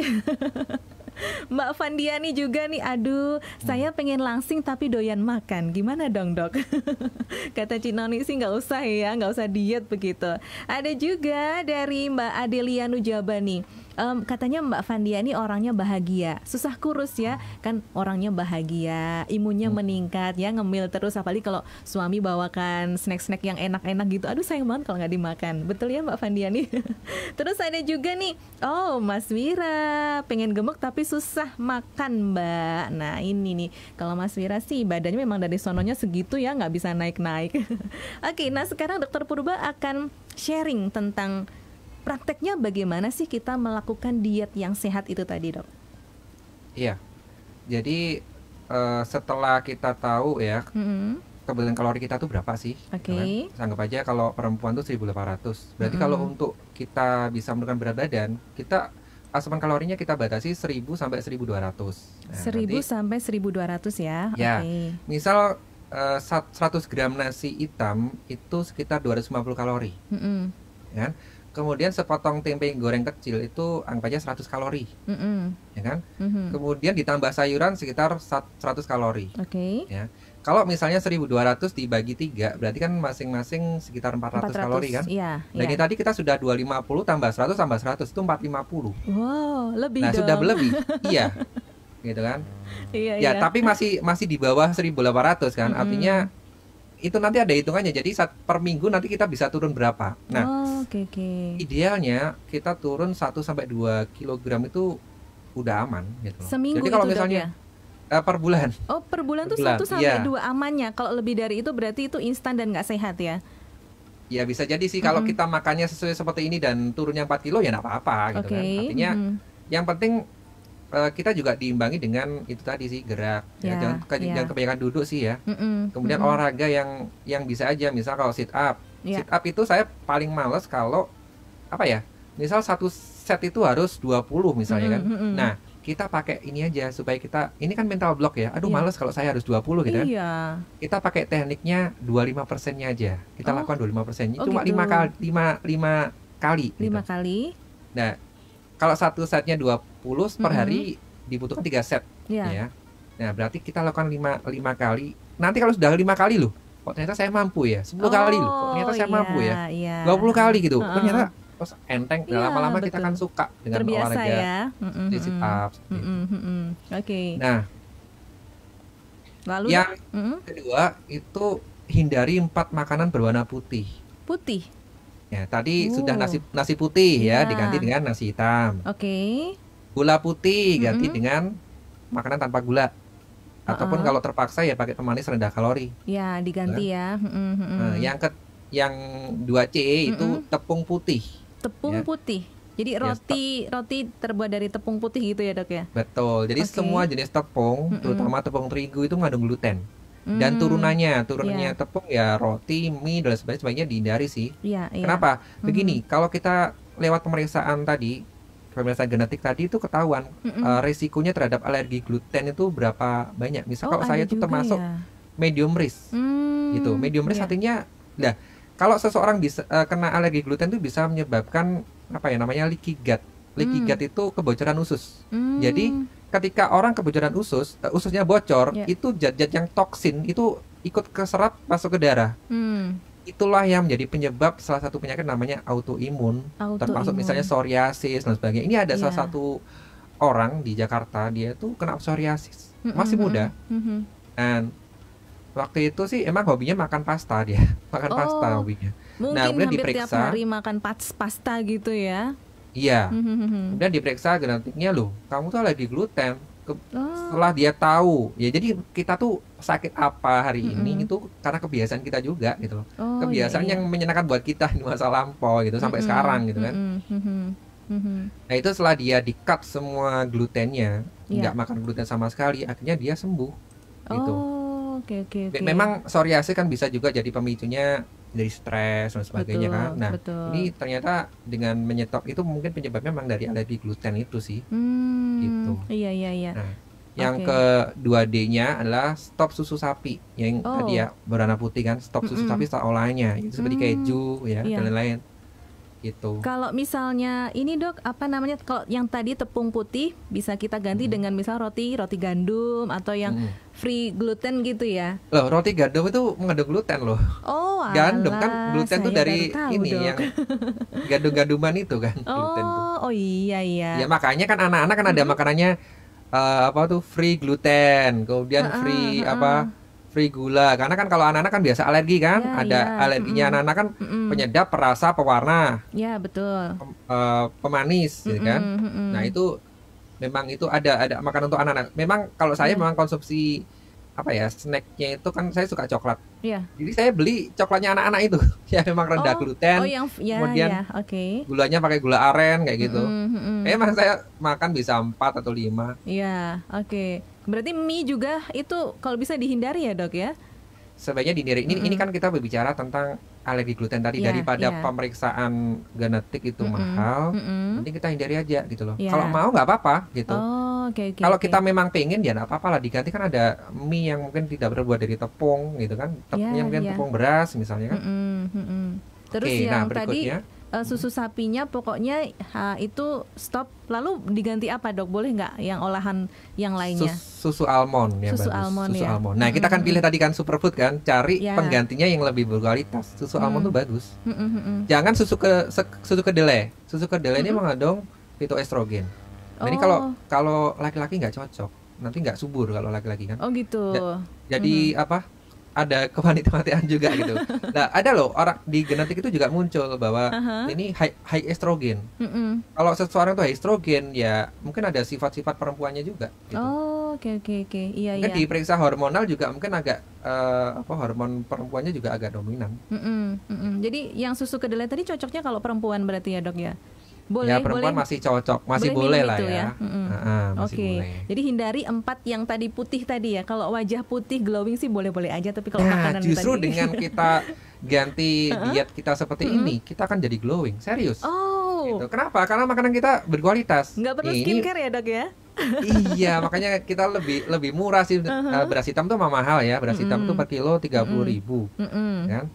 Mbak Fandiani juga nih, aduh saya pengen langsing tapi doyan makan, gimana dong dok? Kata Cik Noni sih nggak usah ya, nggak usah diet begitu. Ada juga dari Mbak Adelia Nujaba nih, katanya Mbak Fandiani orangnya bahagia, susah kurus ya, kan orangnya bahagia, imunnya meningkat ya, ngemil terus, apalagi kalau suami bawakan snack-snack yang enak-enak gitu, aduh sayang banget kalau nggak dimakan, betul ya Mbak Fandiani? Terus ada juga nih, Mas Wira pengen gemuk tapi susah makan Mbak. Nah ini nih, kalau Mas Wira sih badannya memang dari sononya segitu ya, nggak bisa naik-naik. Oke, nah sekarang Dokter Purba akan sharing tentang prakteknya bagaimana sih kita melakukan diet yang sehat itu tadi dok. Iya, jadi setelah kita tahu ya kebutuhan kalori kita tuh berapa sih, Oke. Anggap aja kalau perempuan tuh 1.800. Berarti kalau untuk kita bisa menurunkan berat badan, kita asupan kalorinya kita batasi 1.000 sampai 1.200. Nah, 1.000 sampai 1.200 ya. Ya, Oke. misal 100 gram nasi hitam itu sekitar 250 kalori. Ya kan? Kemudian sepotong tempe goreng kecil itu anggap aja 100 kalori. Ya kan? Kemudian ditambah sayuran sekitar 100 kalori. Oke. Ya. Kalau misalnya 1.200 dibagi 3, berarti kan masing-masing sekitar 400 kalori kan? Iya, Dan ini tadi kita sudah 250 tambah 100 tambah 100 itu 450. Wow, lebih nah, dong. sudah berlebih. Iya. Gitu kan? Iya. Tapi masih di bawah 1.800 kan? Artinya itu nanti ada hitungannya. Jadi per minggu nanti kita bisa turun berapa. Nah, oke. Idealnya kita turun 1 sampai 2 kg itu udah aman gitu. Seminggu. Jadi kalau itu misalnya per bulan. Oh, per bulan tuh 1 sampai 2 amannya. Kalau lebih dari itu berarti itu instan dan nggak sehat ya? Ya bisa jadi sih kalau kita makannya sesuai seperti ini dan turunnya 4 kilo ya nggak apa-apa gitu kan. Artinya yang penting kita juga diimbangi dengan itu tadi sih, gerak. Jangan kebanyakan duduk sih ya. Kemudian olahraga yang bisa aja, misal kalau sit up. Sit up itu saya paling males kalau misal satu set itu harus 20 misalnya kan. Nah, kita pakai ini aja supaya kita, ini kan mental block ya. Aduh males kalau saya harus 20 gitu kan. Kita pakai tekniknya 25%-nya aja. Kita lakukan 25%-nya cuma gitu. 5 kali. 5 kali. Nah, kalau satu setnya 20 per hari dibutuhkan 3 set ya. Nah, berarti kita lakukan 5 kali. Nanti kalau sudah 5 kali loh, kok ternyata saya mampu ya. 10 kali loh, kok ternyata saya mampu ya. 20 kali gitu. Ternyata terus enteng, lama-lama kita akan suka dengan terbiasa olahraga ya. Sit up. Oke. Nah, lalu yang kedua itu hindari 4 makanan berwarna putih. Putih. Ya, tadi sudah nasi putih ya, diganti dengan nasi hitam. Oke. Gula putih ganti dengan makanan tanpa gula. Ataupun kalau terpaksa ya pakai pemanis rendah kalori. Ya, diganti ya. Nah, yang 2C itu tepung putih. Tepung putih. Jadi roti terbuat dari tepung putih gitu ya dok ya? Betul. Jadi semua jenis tepung, terutama tepung terigu itu mengandung gluten. Dan turunannya tepung ya roti, mie dan sebagainya dihindari sih. Kenapa? Begini, kalau kita lewat pemeriksaan genetik tadi itu ketahuan resikonya terhadap alergi gluten itu berapa banyak. Misal kalau saya itu termasuk medium risk, gitu. Medium risk artinya, kalau seseorang bisa kena alergi gluten itu bisa menyebabkan leaky gut. Leaky gut itu kebocoran usus. Jadi ketika orang kebocoran ususnya bocor, itu zat-zat yang toksin itu ikut keserap masuk ke darah. Itulah yang menjadi penyebab salah satu penyakit namanya autoimun, termasuk misalnya psoriasis dan sebagainya. Ini ada salah satu orang di Jakarta, dia tuh kena psoriasis, masih muda. Dan waktu itu sih emang hobinya makan pasta dia, pasta hobinya. Mungkin hampir diperiksa, tiap hari makan pasta gitu ya. Iya, kemudian diperiksa genetiknya, loh, kamu tuh alergi gluten. Setelah dia tahu, ya jadi kita tuh sakit apa hari ini itu karena kebiasaan kita juga gitu loh. Kebiasaan yang menyenangkan buat kita di masa lampau gitu sampai sekarang gitu kan. Nah itu setelah dia di-cut semua glutennya, nggak makan gluten sama sekali, akhirnya dia sembuh gitu. Okay. Memang psoriasis kan bisa juga jadi pemicunya dari stres dan sebagainya kan. Nah, ini ternyata dengan menyetop itu mungkin penyebabnya memang dari alergi gluten itu sih. Gitu. Iya. Nah, yang ke-2D-nya adalah stop susu sapi yang tadi ya berwarna putih kan, stop susu sapi setelah olahannya. Itu seperti keju ya dan lain-lain. Gitu. Kalau misalnya ini Dok, kalau yang tadi tepung putih bisa kita ganti dengan misal roti gandum atau yang free gluten gitu ya. Loh, roti gandum itu mengandung gluten loh. Gandum kan gluten tuh dari ini Dok. Yang gandum-ganduman itu kan gluten tuh. Iya. Ya makanya kan anak-anak kan ada makanannya free gluten, kemudian free gula, karena kan kalau anak-anak kan biasa alergi kan, alerginya anak-anak kan penyedap, perasa, pewarna, betul, pemanis, gitu kan. Nah itu memang itu ada makanan untuk anak-anak. Memang kalau saya memang konsumsi snacknya itu kan saya suka coklat. Jadi saya beli coklatnya anak-anak itu, ya memang rendah gluten. Kemudian gulanya pakai gula aren kayak gitu. Emang saya makan bisa 4 atau 5. Berarti mie juga itu kalau bisa dihindari ya Dok ya? Sebaiknya dihindari. Ini kan kita berbicara tentang alergi gluten tadi, daripada pemeriksaan genetik itu mahal, mending kita hindari aja gitu loh. Kalau mau nggak apa-apa gitu. Kalau kita memang pengen ya nggak apa-apa lah, diganti kan ada mie yang mungkin tidak terbuat dari tepung gitu kan, tepungnya mungkin tepung beras misalnya kan. Terus yang tadi susu sapinya pokoknya itu stop, lalu diganti apa Dok? Boleh nggak yang olahan yang lainnya? Susu almond ya, susu bagus. Almond. Nah kita kan pilih tadi kan superfood kan, cari penggantinya yang lebih berkualitas. Susu almond tuh bagus. Jangan susu kedelai. Susu kedelai ini mengandung fitoestrogen. Nah ini kalau laki-laki nggak cocok, nanti nggak subur kalau laki-laki kan. Jadi ada kewanita-wanitaan juga gitu. Nah, ada loh orang di genetik itu juga muncul bahwa ini high estrogen. Kalau seseorang itu high estrogen, ya mungkin ada sifat-sifat perempuannya juga. Gitu. Iya. Kan diperiksa hormonal juga mungkin agak hormon perempuannya juga agak dominan. Jadi yang susu kedelai tadi cocoknya kalau perempuan berarti ya Dok ya? Boleh, ya perempuan masih cocok, masih boleh lah ya. Masih boleh. Jadi hindari 4 yang tadi putih tadi ya. Kalau wajah putih glowing sih boleh-boleh aja, tapi kalau makanan justru tadi dengan kita ganti diet kita seperti ini, kita akan jadi glowing, serius. Gitu. Kenapa? Karena makanan kita berkualitas. Nggak perlu skincare ya Dok ya? Iya, makanya kita lebih murah sih. Beras hitam tuh mahal ya. Beras hitam tuh per kilo 30.000, kan?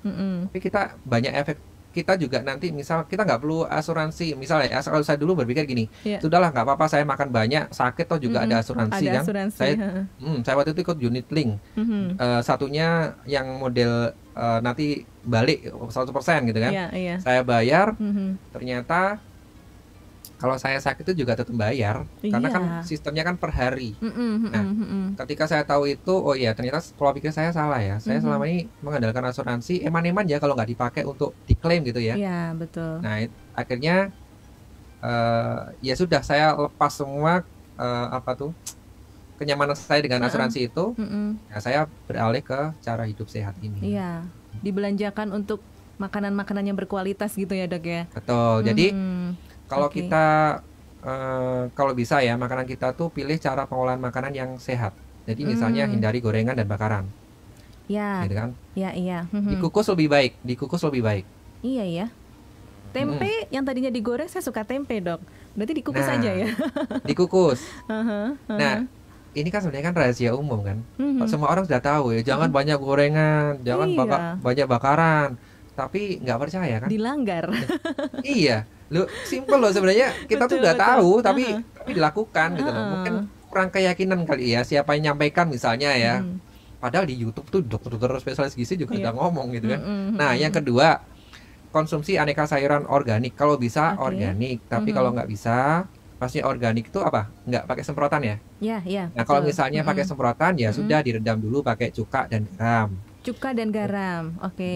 Tapi kita banyak efek. Kita juga nanti misal kita nggak perlu asuransi, misalnya kalau saya dulu berpikir gini, sudahlah nggak apa-apa saya makan banyak, sakit toh juga ada asuransi kan. Saya waktu itu ikut unit link, satunya yang model nanti balik 100% gitu kan. Saya bayar, ternyata kalau saya sakit itu juga tetap bayar, karena kan sistemnya kan per hari. Nah, ketika saya tahu itu, ternyata pola pikir saya salah ya. Saya selama ini mengandalkan asuransi, eman-eman ya kalau nggak dipakai untuk diklaim gitu ya. Iya, betul. Nah, akhirnya ya sudah saya lepas semua kenyamanan saya dengan asuransi itu. Nah, saya beralih ke cara hidup sehat ini. Iya, dibelanjakan untuk makanan-makanan yang berkualitas gitu ya Dok ya. Betul. Jadi kalau kita kalau bisa ya makanan kita tuh pilih cara pengolahan makanan yang sehat. Jadi misalnya hindari gorengan dan bakaran. Ya. gitu kan. Ya, iya. Dikukus lebih baik. Iya ya. Tempe yang tadinya digoreng, saya suka tempe, Dok. Berarti dikukus aja ya. Dikukus. Nah, ini kan sebenarnya kan rahasia umum kan. Semua orang sudah tahu ya, jangan banyak gorengan, jangan banyak bakaran. Tapi nggak percaya kan? Dilanggar. Iya, lu simple loh sebenarnya. Kita tuh udah tahu, tapi dilakukan gitu loh. Mungkin kurang keyakinan kali ya siapa yang nyampaikan misalnya ya. Padahal di YouTube tuh dokter-dokter spesialis gizi juga udah ngomong gitu kan. Nah, yang kedua, konsumsi aneka sayuran organik. Kalau bisa organik, tapi kalau nggak bisa, pasti organik itu apa? Nggak pakai semprotan ya? Iya. Nah, kalau misalnya pakai semprotan ya sudah direndam dulu pakai cuka dan garam. Cuka dan garam, oke.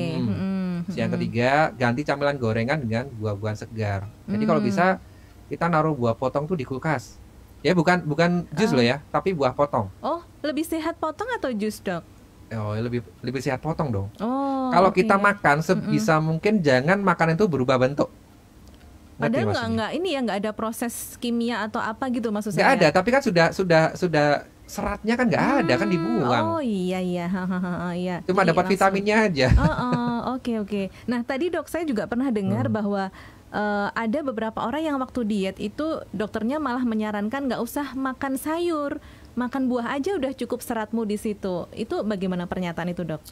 Yang ketiga, ganti camilan gorengan dengan buah-buahan segar. Jadi kalau bisa kita naruh buah potong tuh di kulkas. Ya bukan jus loh ya, tapi buah potong. Oh, lebih sehat potong atau jus, Dok? Oh, lebih sehat potong dong. Oh, kalau kita makan sebisa mungkin jangan makanan itu berubah bentuk. Padahal nggak ada proses kimia atau apa gitu maksud saya. Nggak ada, tapi kan sudah seratnya kan nggak ada kan dibuang. Oh iya. Cuma dapat vitaminnya aja. Oke. Nah tadi Dok saya juga pernah dengar bahwa ada beberapa orang yang waktu diet itu dokternya malah menyarankan nggak usah makan sayur, makan buah aja udah cukup seratmu di situ. Itu bagaimana pernyataan itu, Dok?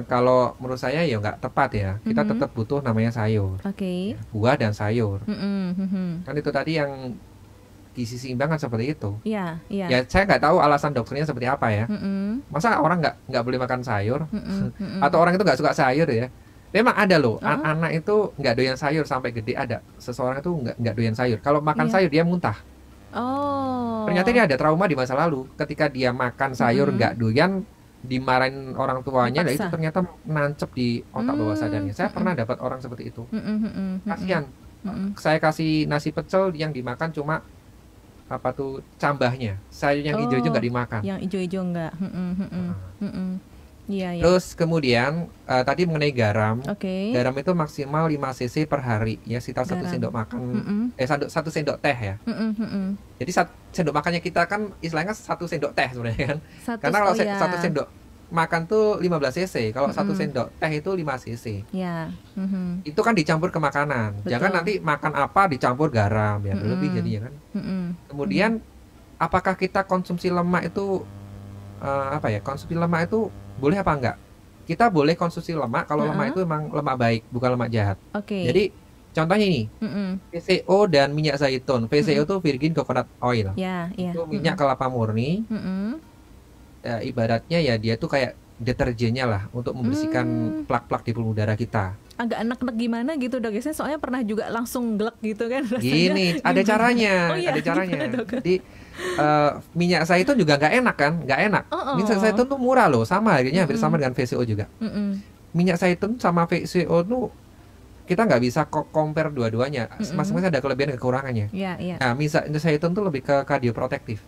Kalau menurut saya ya nggak tepat ya. Kita tetap butuh namanya sayur. Oke. Buah dan sayur. Kan itu tadi yang gizi seimbang kan seperti itu. Iya. Ya saya nggak tahu alasan dokternya seperti apa ya. Masa orang nggak boleh makan sayur? Atau orang itu nggak suka sayur ya? Memang ada loh, anak itu nggak doyan sayur sampai gede ada. Seseorang itu nggak doyan sayur. Kalau makan sayur dia muntah. Oh. Ternyata dia ada trauma di masa lalu. Ketika dia makan sayur nggak doyan, dimarahin orang tuanya, dan itu ternyata nancep di otak bawah sadarnya. Saya pernah dapat orang seperti itu. Kasian. Saya kasih nasi pecel yang dimakan cuma cambahnya. Sayur yang hijau-hijau nggak dimakan. Yang hijau-hijau nggak. Iya. Terus kemudian tadi mengenai garam. Garam itu maksimal 5 cc per hari ya, sekitar 1 sendok makan. 1 sendok teh ya. Jadi sendok makannya kita kan istilahnya 1 sendok teh sebenarnya kan. Karena kalau 1 sendok makan tuh 15 cc, kalau 1 sendok teh itu 5 cc. Ya. Itu kan dicampur ke makanan. Betul. Jangan nanti makan apa dicampur garam ya, berlebih jadinya kan. Kemudian apakah kita konsumsi lemak itu konsumsi lemak itu boleh apa enggak? Kita boleh konsumsi lemak kalau lemak itu memang lemak baik, bukan lemak jahat. Jadi contohnya ini, VCO dan minyak zaitun. VCO itu virgin coconut oil. Itu minyak kelapa murni. Ya, ibaratnya ya dia tuh kayak deterjennya lah untuk membersihkan plak-plak di pembuluh darah kita. Agak enak-enak gimana gitu, Dok? Saya soalnya pernah juga langsung gelek gitu kan rasanya. Gini, ada caranya. Ada caranya. Jadi minyak zaitun juga nggak enak kan? Nggak enak. Minyak zaitun tuh murah loh, sama harganya hampir sama dengan VCO juga. Minyak zaitun sama VCO tuh kita nggak bisa compare dua-duanya. Masing-masing ada kelebihan dan kekurangannya. Nah, minyak zaitun tuh lebih ke kardioprotektif.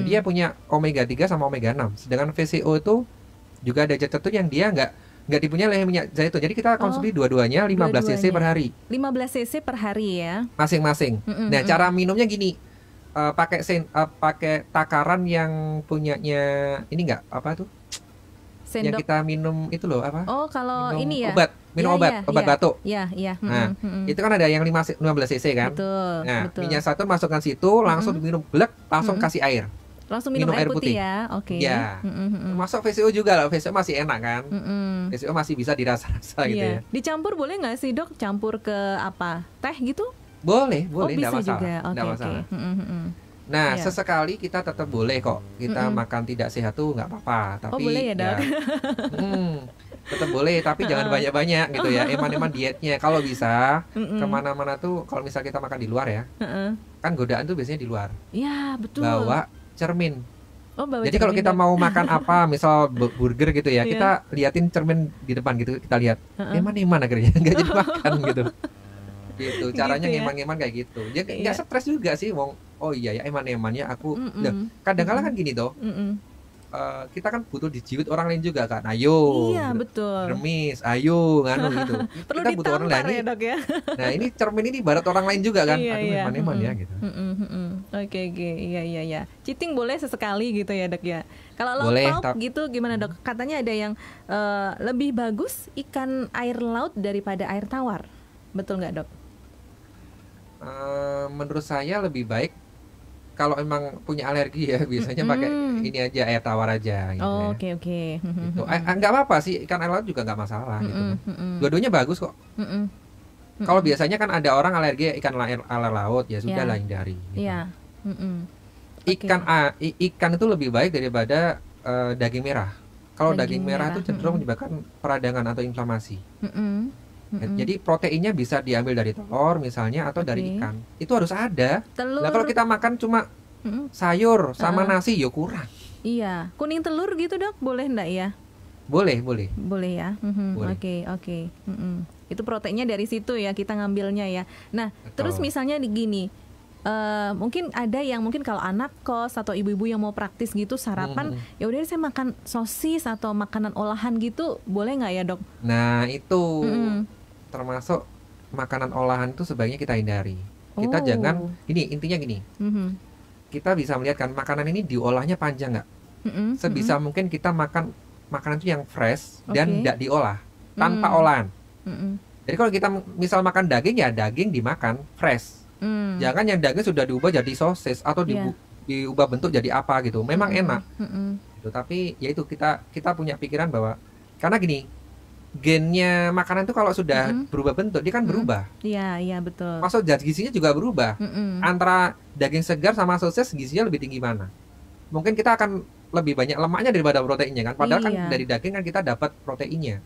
Dia punya omega 3 sama omega 6. Sedangkan VCO itu juga ada zat tertentu yang dia nggak dipunyai oleh minyak zaitun. Jadi kita konsumsi dua-duanya 15 cc per hari. 15 cc per hari ya. Masing-masing. Nah, cara minumnya gini. Pakai takaran yang punyanya ini enggak apa tuh? Sendok. Yang kita minum itu loh apa? Oh, kalau minum ini ya. Obat batuk. Iya. Nah, itu kan ada yang 15 cc kan? Betul. Minyak zaitun masukkan situ, langsung diminum blek, langsung kasih air. Langsung minum air putih ya. Oke. Ya. Masuk VCO juga lah. VCO masih enak kan? VCO masih bisa dirasa-rasa gitu ya. Dicampur boleh nggak sih, Dok? Campur ke apa? Teh gitu? Boleh, enggak masalah. Juga. Enggak masalah. Nah, sesekali kita tetap boleh kok. Kita makan tidak sehat tuh nggak apa-apa. Tapi boleh ya, Dok? tetap boleh, tapi jangan banyak-banyak gitu ya. Eman-eman dietnya. Kalau bisa kemana-mana tuh, kalau misal kita makan di luar ya, kan godaan tuh biasanya di luar. Iya, betul. Bawa cermin. Jadi cermin, kalau kita mau makan apa, misal burger gitu ya, kita liatin cermin di depan gitu, kita lihat. Eman-eman akhirnya nggak jadi makan gitu. Gitu, caranya ngeman-ngeman kayak gitu. Dia nggak stres juga sih, oh iya ya eman-emannya aku. Kadang-kadang kan gini toh. kita kan butuh dijiwit orang lain juga kan. Ayo. Iya, betul. Remis, ayo nganu gitu. Perlu Kita butuh orang lain ya, Dok ya. Nah, ini cermin ini ibarat orang lain juga kan. Iya, Aduh, iya. eman ya gitu. Oke. Iya. Cheating boleh sesekali gitu ya, Dok ya. Kalau Boleh, laut gitu gimana, Dok? Katanya ada yang lebih bagus ikan air laut daripada air tawar. Betul nggak, Dok? Menurut saya lebih baik kalau emang punya alergi ya, biasanya pakai ini aja, air tawar aja gitu. Oh, ya. oke. Gitu. Nggak apa-apa sih, ikan air laut juga nggak masalah gitu. Dua-duanya bagus kok. Kalau biasanya kan ada orang alergi ikan air laut, ya sudah lah hindari. Gitu. Iya. Ikan itu lebih baik daripada daging merah. Kalau daging merah itu cenderung menyebabkan peradangan atau inflamasi. Jadi proteinnya bisa diambil dari telur misalnya atau dari ikan. Itu harus ada. Telur. Nah, kalau kita makan cuma sayur sama nasi ya kurang. Iya, kuning telur gitu, Dok, boleh enggak ya? Boleh ya. Boleh. Oke. Itu proteinnya dari situ ya kita ngambilnya ya. Nah, terus misalnya gini, mungkin ada yang mungkin kalau anak kos atau ibu-ibu yang mau praktis gitu sarapan, ya udah saya makan sosis atau makanan olahan gitu, boleh nggak ya, Dok? Nah, itu termasuk makanan olahan itu sebaiknya kita hindari. Kita jangan, intinya gini. Kita bisa melihat kan makanan ini diolahnya panjang nggak? Sebisa mungkin kita makan makanan itu yang fresh dan tidak diolah, tanpa olahan. Jadi kalau kita misal makan daging, ya daging dimakan fresh. Jangan yang daging sudah diubah jadi sosis atau diubah bentuk jadi apa gitu. Memang enak. Gitu, tapi ya itu kita punya pikiran bahwa karena gini, gennya makanan itu kalau sudah berubah bentuk dia kan berubah. Iya betul. Maksud zat gizinya juga berubah. Antara daging segar sama sosis gizinya lebih tinggi mana? Mungkin kita akan lebih banyak lemaknya daripada proteinnya kan. Padahal kan dari daging kan kita dapat proteinnya.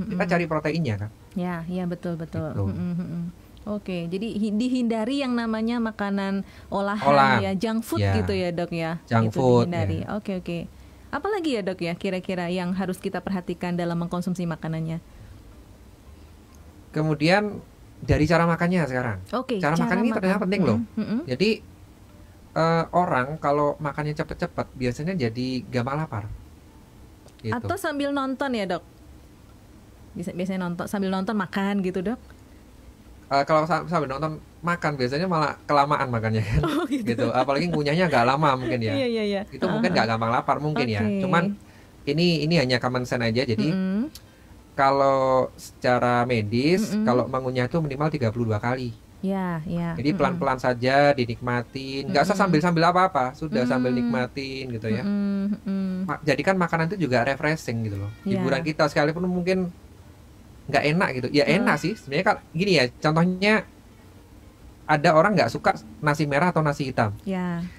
Kita cari proteinnya kan. Iya betul. Gitu. Oke, jadi dihindari yang namanya makanan olahan ya, junk food gitu ya, Dok ya. Junk food. Dihindari. Ya. Oke. Apalagi ya, Dok ya, kira-kira yang harus kita perhatikan dalam mengkonsumsi makanannya? Kemudian dari cara makannya sekarang. Cara makan ini ternyata penting loh. Jadi orang kalau makannya cepet-cepet biasanya jadi gampang lapar. Gitu. Atau sambil nonton ya, Dok? Biasanya sambil nonton makan gitu, Dok? Kalau sambil nonton makan biasanya malah kelamaan makannya kan. Gitu. Apalagi ngunyahnya agak lama mungkin ya. Iya. Itu mungkin nggak gampang lapar mungkin ya. Cuman ini hanya common sense aja. Jadi kalau secara medis kalau mengunyah itu minimal 32 kali. Iya. Jadi pelan-pelan saja dinikmatin, nggak usah sambil apa-apa, sudah sambil nikmatin gitu ya. Jadikan makanan itu juga refreshing gitu loh. Hiburan kita sekalipun mungkin nggak enak gitu, ya enak sih sebenarnya. Kan gini ya, contohnya ada orang nggak suka nasi merah atau nasi hitam.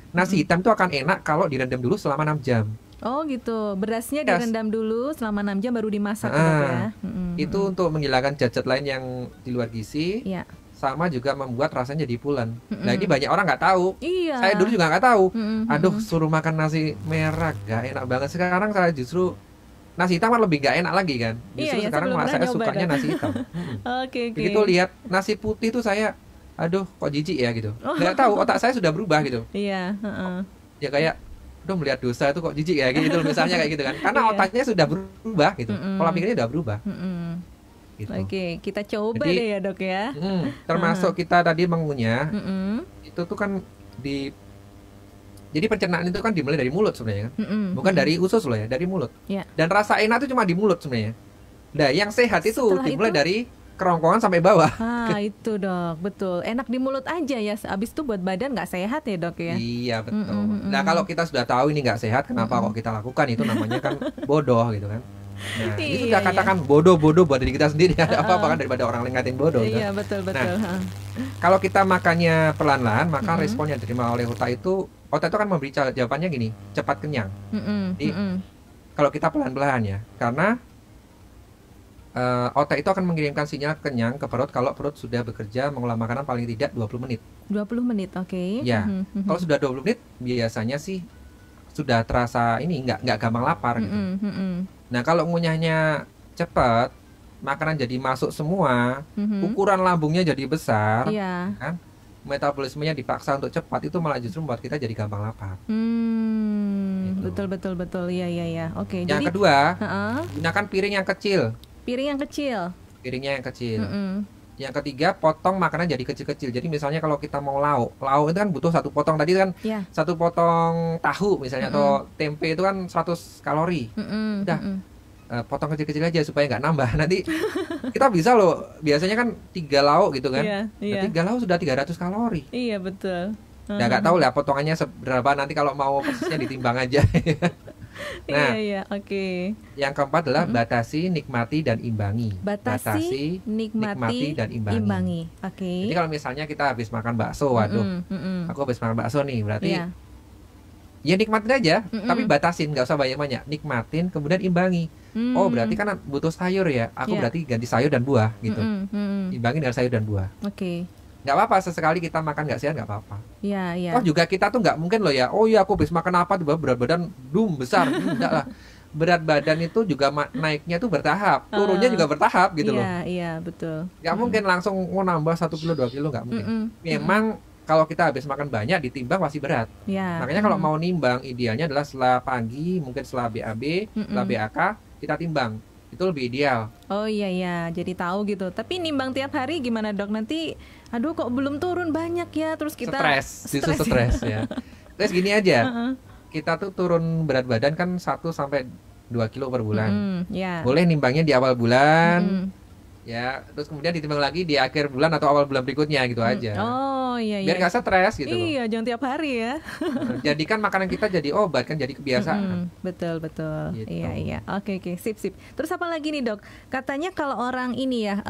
Nasi hitam itu akan enak kalau direndam dulu selama 6 jam. Oh gitu, berasnya direndam dulu selama 6 jam baru dimasak gitu ya. Itu untuk menghilangkan zat-zat lain yang di luar gizi. Sama juga membuat rasanya jadi pulen. Nah ini banyak orang nggak tahu. Saya dulu juga nggak tahu. Aduh, suruh makan nasi merah gak enak banget. Sekarang saya justru nasi hitam kan lebih gak enak lagi kan. Justru sekarang malah saya sukanya nasi hitam. Begitu lihat nasi putih tuh saya, aduh kok jijik ya gitu. Nggak tahu, otak saya sudah berubah gitu. Ya kayak, aduh melihat dosa itu kok jijik ya gitu misalnya kayak gitu kan. Karena otaknya sudah berubah gitu. Pola pikirnya sudah berubah. Gitu. Oke, kita coba deh ya, Dok ya. Termasuk kita tadi mengunyah, itu tuh kan jadi pencernaan itu kan dimulai dari mulut sebenarnya kan, bukan dari usus loh ya, dari mulut. Dan rasa enak itu cuma di mulut sebenarnya. Nah, yang sehat itu dimulai dari kerongkongan sampai bawah. Itu, Dok, betul. Enak di mulut aja ya, abis itu buat badan nggak sehat ya, Dok ya. Iya betul. Nah kalau kita sudah tahu ini nggak sehat, kenapa kok kita lakukan, itu namanya kan bodoh gitu kan. Nah, itu sudah katakan bodoh buat diri kita sendiri. Ada apa-apa kan daripada orang lain ngatain bodoh gitu. Iya betul. Nah, kalau kita makannya pelan-pelan, maka respon yang diterima oleh otak itu akan memberi jawabannya gini, cepat kenyang. Jadi kalau kita pelan-pelan ya, karena otak itu akan mengirimkan sinyal kenyang ke perut kalau perut sudah bekerja mengolah makanan paling tidak 20 menit. 20 menit, oke. Ya, kalau sudah 20 menit biasanya sih sudah terasa ini nggak gampang lapar gitu. Nah kalau ngunyahnya cepat, makanan jadi masuk semua, ukuran lambungnya jadi besar, kan? Metabolismenya dipaksa untuk cepat, itu malah justru membuat kita jadi gampang lapar. Gitu. Betul. Iya. Oke. Yang kedua, gunakan piring yang kecil. Piringnya yang kecil. Yang ketiga, potong makanan jadi kecil-kecil. Jadi misalnya kalau kita mau lauk itu kan butuh satu potong tadi kan, satu potong tahu misalnya atau tempe itu kan 100 kalori. Udah potong kecil-kecil aja supaya nggak nambah. Nanti kita bisa loh, biasanya kan 3 lauk gitu kan. Nah, 3 lauk sudah 300 kalori. Iya betul. Nah, nggak tahu lah potongannya seberapa, nanti kalau mau persisnya ditimbang aja. Nah, oke. Yang keempat adalah batasi, nikmati, dan imbangi. Batasi, nikmati, dan imbangi. Oke. Jadi kalau misalnya kita habis makan bakso, waduh, aku habis makan bakso nih, berarti ya nikmatin aja, tapi batasin, nggak usah banyak-banyak. Nikmatin, kemudian imbangi. Oh, berarti kan butuh sayur ya, aku berarti ganti sayur dan buah gitu. Imbangi dengan sayur dan buah. Oke. Nggak apa-apa, sesekali kita makan nggak sehat nggak apa-apa. Iya. Oh juga kita tuh nggak mungkin loh ya, oh iya aku habis makan apa tiba berat badan besar. Enggak lah, berat badan itu juga naiknya tuh bertahap, turunnya juga bertahap gitu loh. Iya betul. Nggak mungkin langsung mau nambah 1 kilo 2 kilo, nggak mungkin. Memang kalau kita habis makan banyak ditimbang pasti berat. Makanya kalau mau nimbang idealnya adalah setelah pagi, mungkin setelah BAB, setelah BAK kita timbang. Itu lebih ideal. Oh iya, jadi tahu gitu. Tapi nimbang tiap hari gimana dok? Nanti aduh kok belum turun banyak ya, terus kita stres ya. Terus gini aja, kita tuh turun berat badan kan 1-2 kilo per bulan. Boleh nimbangnya di awal bulan, ya, terus kemudian ditimbang lagi di akhir bulan atau awal bulan berikutnya gitu aja. Oh iya. Biar nggak stres gitu. Iya, jangan tiap hari ya. Jadikan makanan kita jadi obat kan, jadi kebiasaan. Betul. Gitu. Iya. Oke, sip. Terus apa lagi nih dok? Katanya kalau orang ini ya,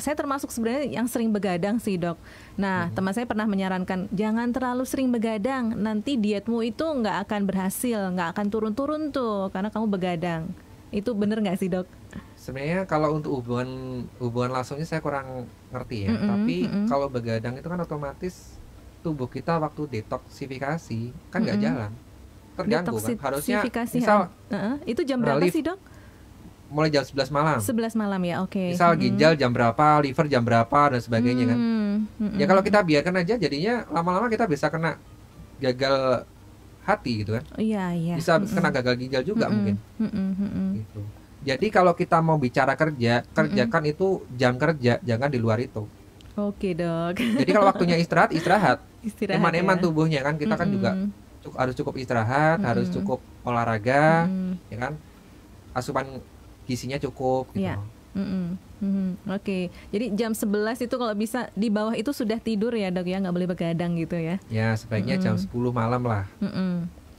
saya termasuk sebenarnya yang sering begadang sih dok. Nah, teman saya pernah menyarankan jangan terlalu sering begadang, nanti dietmu itu nggak akan berhasil, nggak akan turun-turun tuh karena kamu begadang. Itu bener nggak sih dok? Sebenarnya kalau untuk hubungan langsungnya saya kurang ngerti ya. Tapi kalau begadang itu kan otomatis tubuh kita waktu detoksifikasi kan nggak jalan, terganggu kan. Harusnya misal itu jam berapa sih dok? Mulai jam 11 malam. 11 malam ya, oke. Misal ginjal jam berapa, liver jam berapa dan sebagainya kan. Ya kalau kita biarkan aja jadinya lama-lama kita bisa kena gagal hati gitu kan. Iya. Bisa kena gagal ginjal juga mungkin. Gitu. Jadi kalau kita mau bicara kerjakan itu jam kerja, jangan di luar itu. Oke dok. Jadi kalau waktunya istirahat. Eman-eman ya. Tubuhnya kan, kita kan juga harus cukup istirahat, harus cukup olahraga, ya kan. Asupan gizinya cukup gitu. Oke. Jadi jam 11 itu kalau bisa di bawah itu sudah tidur ya dok ya, nggak boleh begadang gitu ya. Ya sebaiknya jam 10 malam lah.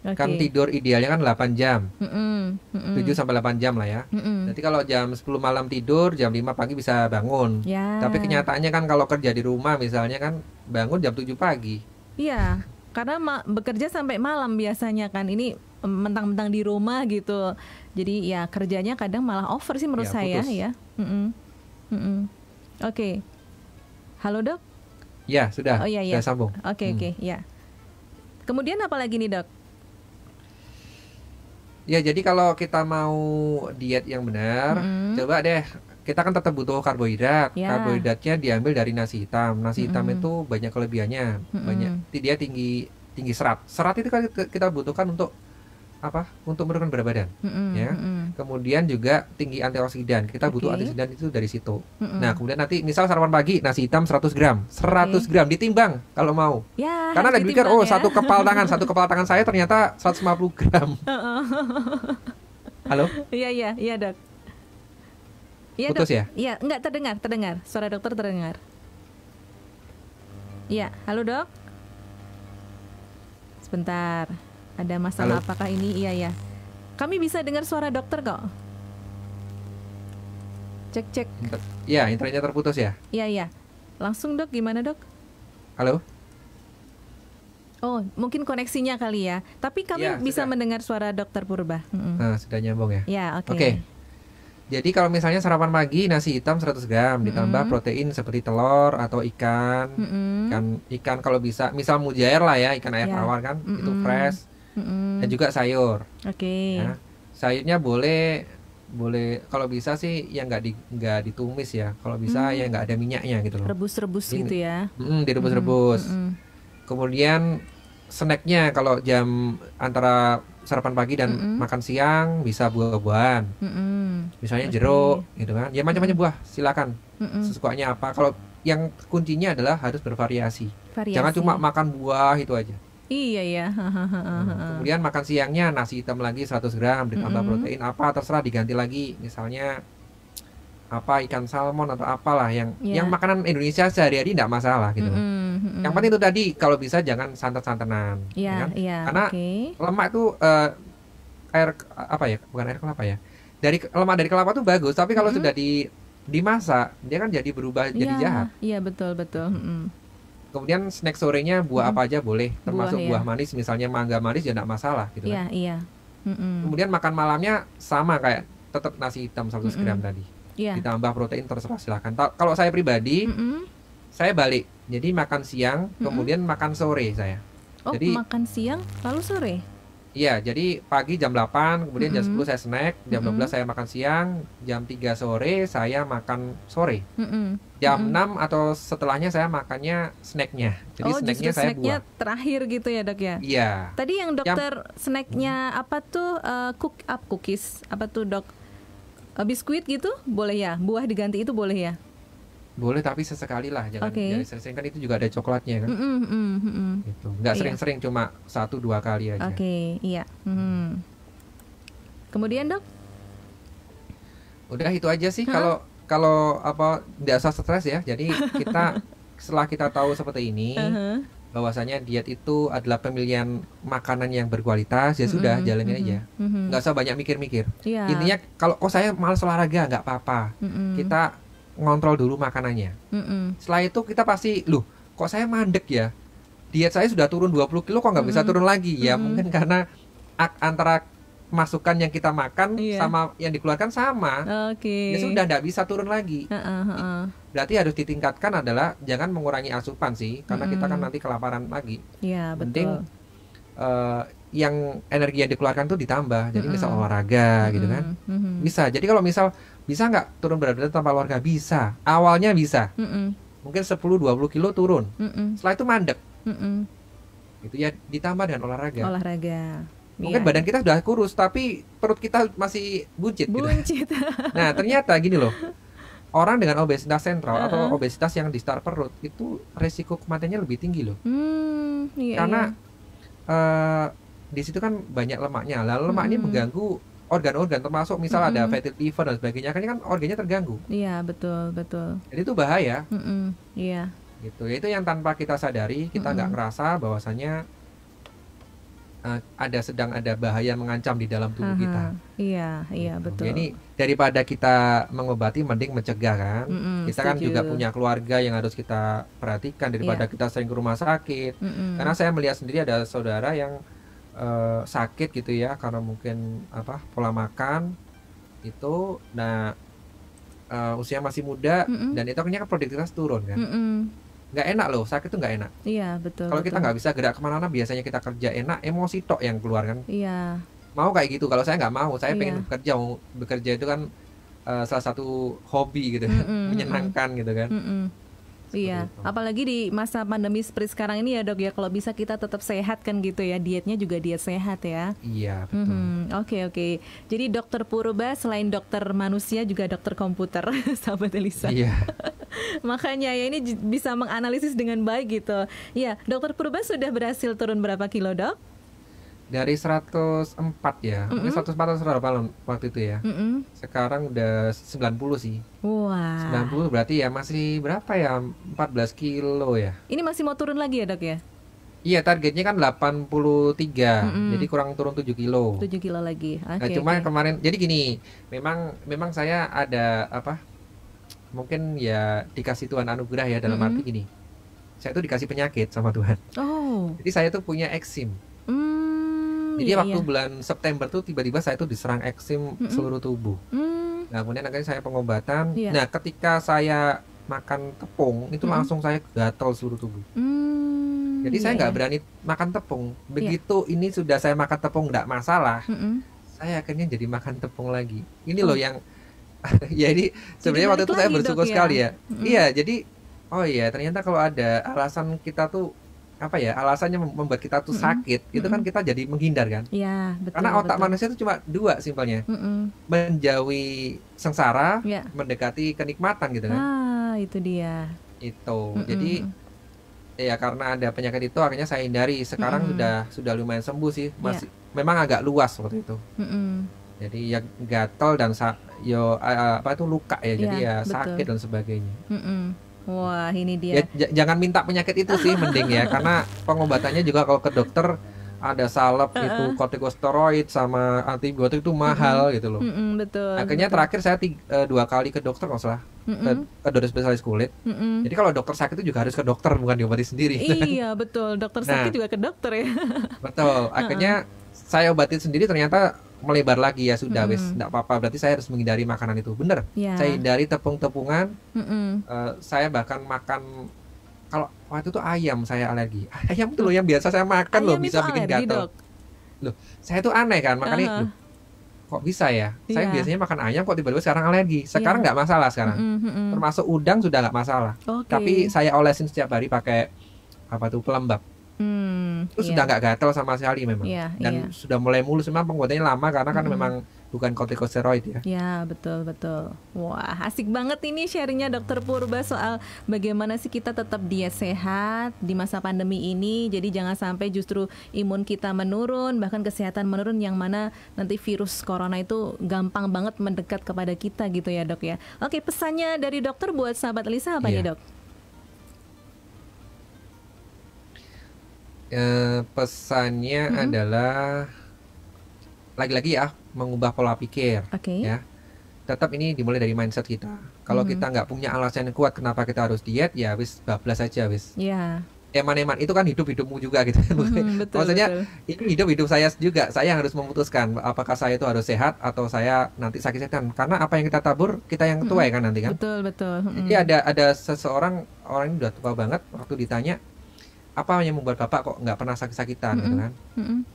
Kan tidur idealnya kan 8 jam. 7-8 jam lah ya. Nanti kalau jam 10 malam tidur, jam 5 pagi bisa bangun. Tapi kenyataannya kan kalau kerja di rumah misalnya kan bangun jam 7 pagi. Iya, karena bekerja sampai malam biasanya kan. Ini mentang-mentang di rumah gitu. Jadi ya kerjanya kadang malah over sih menurut saya ya. Oke. Halo dok? Ya sudah. Oh iya. Sudah sambung. Oke, ya. Kemudian apa lagi nih dok? Ya jadi kalau kita mau diet yang benar, coba deh, kita kan tetap butuh karbohidrat. Karbohidratnya diambil dari nasi hitam. Nasi hitam itu banyak kelebihannya, dia tinggi serat. Serat itu kan kita butuhkan untuk apa? Untuk menurunkan berat badan, ya. Kemudian juga tinggi antioksidan. Kita butuh antioksidan itu dari situ. Nah, kemudian nanti misal sarapan pagi nasi hitam 100 gram, 100 gram ditimbang kalau mau. Ya, karena ada pikir satu kepal tangan saya ternyata 150 gram. Halo? Iya dok. Iya putus dok. Ya? Iya, enggak terdengar. Suara dokter terdengar. Iya, halo dok. Sebentar. Ada masalah. Halo? Apakah ini? Iya. Kami bisa dengar suara dokter kok. Cek. Ya, internetnya terputus ya? Iya. Langsung dok, gimana dok? Halo? Oh, mungkin koneksinya kali ya. Tapi kami bisa mendengar suara dokter Purba. Nah, sudah nyambung ya? Ya, oke. Oke. Jadi kalau misalnya sarapan pagi nasi hitam 100 gram ditambah protein seperti telur atau ikan. Ikan kalau bisa, misal mujair lah ya, ikan air tawar kan, itu fresh. Dan juga sayur. Ya, sayurnya boleh kalau bisa sih yang nggak ditumis ya. Kalau bisa ya nggak ada minyaknya gitu loh. Rebus-rebus gitu ya. Direbus-rebus. Kemudian snacknya kalau jam antara sarapan pagi dan makan siang bisa buah-buahan. Misalnya jeruk gitu kan. Ya macam-macam buah, silakan. Sesukanya apa. Kalau yang kuncinya adalah harus bervariasi. Jangan cuma makan buah itu aja. Iya ya. Kemudian makan siangnya nasi hitam lagi 100 gram ditambah protein apa terserah, diganti lagi misalnya apa ikan salmon atau apalah yang makanan Indonesia sehari-hari tidak masalah gitu. Yang penting itu tadi kalau bisa jangan santan-santanan, kan? Karena lemak itu air apa ya? Bukan air kelapa ya. Lemak dari kelapa itu bagus, tapi kalau sudah dimasak dia kan jadi berubah jadi jahat. Iya betul. Kemudian snack sorenya buah apa aja boleh, termasuk buah manis misalnya mangga manis ya tidak masalah gitu kan. Kemudian makan malamnya sama kayak tetap nasi hitam 100 gram tadi. Ditambah protein terserah silahkan. Kalau saya pribadi, saya balik. Jadi makan siang, kemudian makan sore saya. Jadi makan siang lalu sore? Iya, jadi pagi jam 8, kemudian jam 10 saya snack, jam 12 saya makan siang, jam 3 sore saya makan sore. Jam 6 atau setelahnya saya makannya snacknya. Jadi snacknya saya buang. Terakhir gitu ya dok ya? Iya. Tadi yang dokter snacknya apa tuh cookies, apa tuh dok? Biskuit gitu boleh ya? Buah diganti itu boleh ya? Boleh tapi sesekali lah, jangan sering-sering, kan itu juga ada coklatnya kan. Gitu. Nggak sering-sering, cuma 1-2 kali aja. Iya. Kemudian dok? Udah itu aja sih. Kalau apa nggak usah stres ya. Jadi kita setelah kita tahu seperti ini, bahwasanya diet itu adalah pemilihan makanan yang berkualitas, ya sudah jalanin aja. Nggak usah banyak mikir-mikir. Intinya kalau saya malas olahraga nggak apa-apa. Kita ngontrol dulu makanannya. Setelah itu kita pasti, kok saya mandek ya, diet saya sudah turun 20 kilo kok nggak bisa turun lagi. Ya mungkin karena antara masukan yang kita makan sama yang dikeluarkan sama. Ya sudah nggak bisa turun lagi. Berarti harus ditingkatkan adalah jangan mengurangi asupan sih, karena kita kan nanti kelaparan lagi. Penting yang energi yang dikeluarkan tuh ditambah. Jadi misal olahraga gitu kan, bisa. Jadi kalau misal bisa nggak turun berat badan tanpa olahraga? Bisa. Awalnya bisa. Mungkin 10-20 kilo turun. Setelah itu mandek. Itu ya ditambah dengan olahraga. Mungkin badan kita sudah kurus, tapi perut kita masih buncit. Gitu. Nah ternyata gini loh, orang dengan obesitas sentral atau obesitas yang di start perut itu resiko kematiannya lebih tinggi loh. Karena di situ kan banyak lemaknya. Lalu lemak ini mengganggu organ-organ, termasuk misal ada fatty liver dan sebagainya, kan organnya terganggu. Iya betul. Jadi itu bahaya. Iya. Gitu. Itu yang tanpa kita sadari, kita nggak ngerasa bahwasanya sedang ada bahaya mengancam di dalam tubuh kita. Iya gitu. Betul. Jadi daripada kita mengobati, mending mencegah kan. Kita kan juga punya keluarga yang harus kita perhatikan daripada kita sering ke rumah sakit. Karena saya melihat sendiri ada saudara yang sakit gitu ya, karena mungkin pola makan itu. Nah usia masih muda dan itu akhirnya produktivitas turun kan. Nggak enak loh, sakit tuh nggak enak. Iya betul. Kalau kita nggak bisa gerak kemana-mana, biasanya kita kerja enak, emosi tok yang keluar kan. Iya. Mau kayak gitu. Kalau saya nggak mau, saya pengen bekerja itu kan salah satu hobi gitu, menyenangkan gitu kan. Iya, apalagi di masa pandemi seperti sekarang ini ya dok ya, kalau bisa kita tetap sehat kan gitu ya, dietnya juga diet sehat ya. Iya betul. Oke. Jadi dokter Purba selain dokter manusia juga dokter komputer, sahabat Elisa. Iya. Makanya ya ini bisa menganalisis dengan baik gitu. Iya, dokter Purba sudah berhasil turun berapa kilo dok? Dari 104 ya, 104 atau 108 waktu itu ya. Sekarang udah 90 sih. Wah. 90 berarti ya masih berapa ya, 14 kilo ya. Ini masih mau turun lagi ya dok ya? Iya, targetnya kan 83, jadi kurang turun 7 kilo. 7 kilo lagi. Nah, cuma kemarin, jadi gini, memang saya ada mungkin ya dikasih Tuhan anugerah ya, dalam arti gini, saya tuh dikasih penyakit sama Tuhan. Jadi saya tuh punya eksim. Jadi waktu bulan September tuh tiba-tiba saya tuh diserang eksim seluruh tubuh. Nah kemudian akhirnya saya pengobatan. Nah ketika saya makan tepung itu langsung saya gatal seluruh tubuh. Jadi saya nggak berani makan tepung. Begitu ini sudah saya makan tepung nggak masalah, saya akhirnya jadi makan tepung lagi. Ini loh yang jadi sebenarnya waktu itu saya bersyukur sekali ya. Iya, jadi ternyata kalau ada alasan kita tuh apa ya, alasannya membuat kita tuh sakit, itu kan kita jadi menghindar kan. Iya, betul. Karena otak manusia itu cuma dua simpelnya. Menjauhi sengsara, mendekati kenikmatan gitu kan. Itu dia. Itu. Jadi ya karena ada penyakit itu akhirnya saya hindari. Sekarang sudah lumayan sembuh sih. Masih memang agak luas waktu itu. Jadi ya gatal dan luka ya. Jadi ya sakit dan sebagainya. Wah, ini dia. Ya, jangan minta penyakit itu sih mending ya, karena pengobatannya juga kalau ke dokter ada salep itu kortikosteroid sama antibiotik itu mahal gitu loh. Betul. Akhirnya terakhir saya 2 kali ke dokter kalau salah. Ke dokter spesialis kulit. Jadi kalau dokter sakit itu juga harus ke dokter, bukan diobati sendiri. Iya, betul. Dokter sakit juga ke dokter ya. Betul. Akhirnya saya obatin sendiri, ternyata melebar lagi. Ya sudah wis, enggak apa-apa, berarti saya harus menghindari makanan itu. Bener. Saya hindari tepung-tepungan. Saya bahkan makan, kalau waktu itu ayam saya alergi. Ayam itu loh yang biasa saya makan loh, bisa bikin gatal. Loh, saya tuh aneh kan, makanya kok bisa ya? Saya biasanya makan ayam, kok tiba-tiba sekarang alergi. Sekarang nggak masalah sekarang. Termasuk udang sudah nggak masalah. Tapi saya olesin setiap hari pakai pelembab. Itu sudah nggak gatal sama sekali memang. Dan sudah mulai mulus. Memang pengobatan lama karena kan memang bukan kortikosteroid ya. Ya, betul. Wah, asik banget ini sharingnya Dokter Purba soal bagaimana sih kita tetap diet sehat di masa pandemi ini. Jadi jangan sampai justru imun kita menurun, bahkan kesehatan menurun, yang mana nanti virus corona itu gampang banget mendekat kepada kita gitu ya Dok ya. Oke, pesannya dari dokter buat sahabat Lisa apa nih Dok? Pesannya adalah lagi-lagi ya, mengubah pola pikir. Ya, tetap ini dimulai dari mindset kita. Kalau kita nggak punya alasan yang kuat kenapa kita harus diet, ya wis bablas aja wis. Eman-eman itu kan hidup-hidupmu juga gitu. Maksudnya ini hidup saya juga. Saya yang harus memutuskan apakah saya itu harus sehat atau saya nanti sakit-sakitan. Karena apa yang kita tabur kita yang tuai kan nanti kan. Betul. Jadi ada seseorang, orang ini udah tua banget, waktu ditanya apa yang membuat bapak kok nggak pernah sakit-sakitan gitu kan?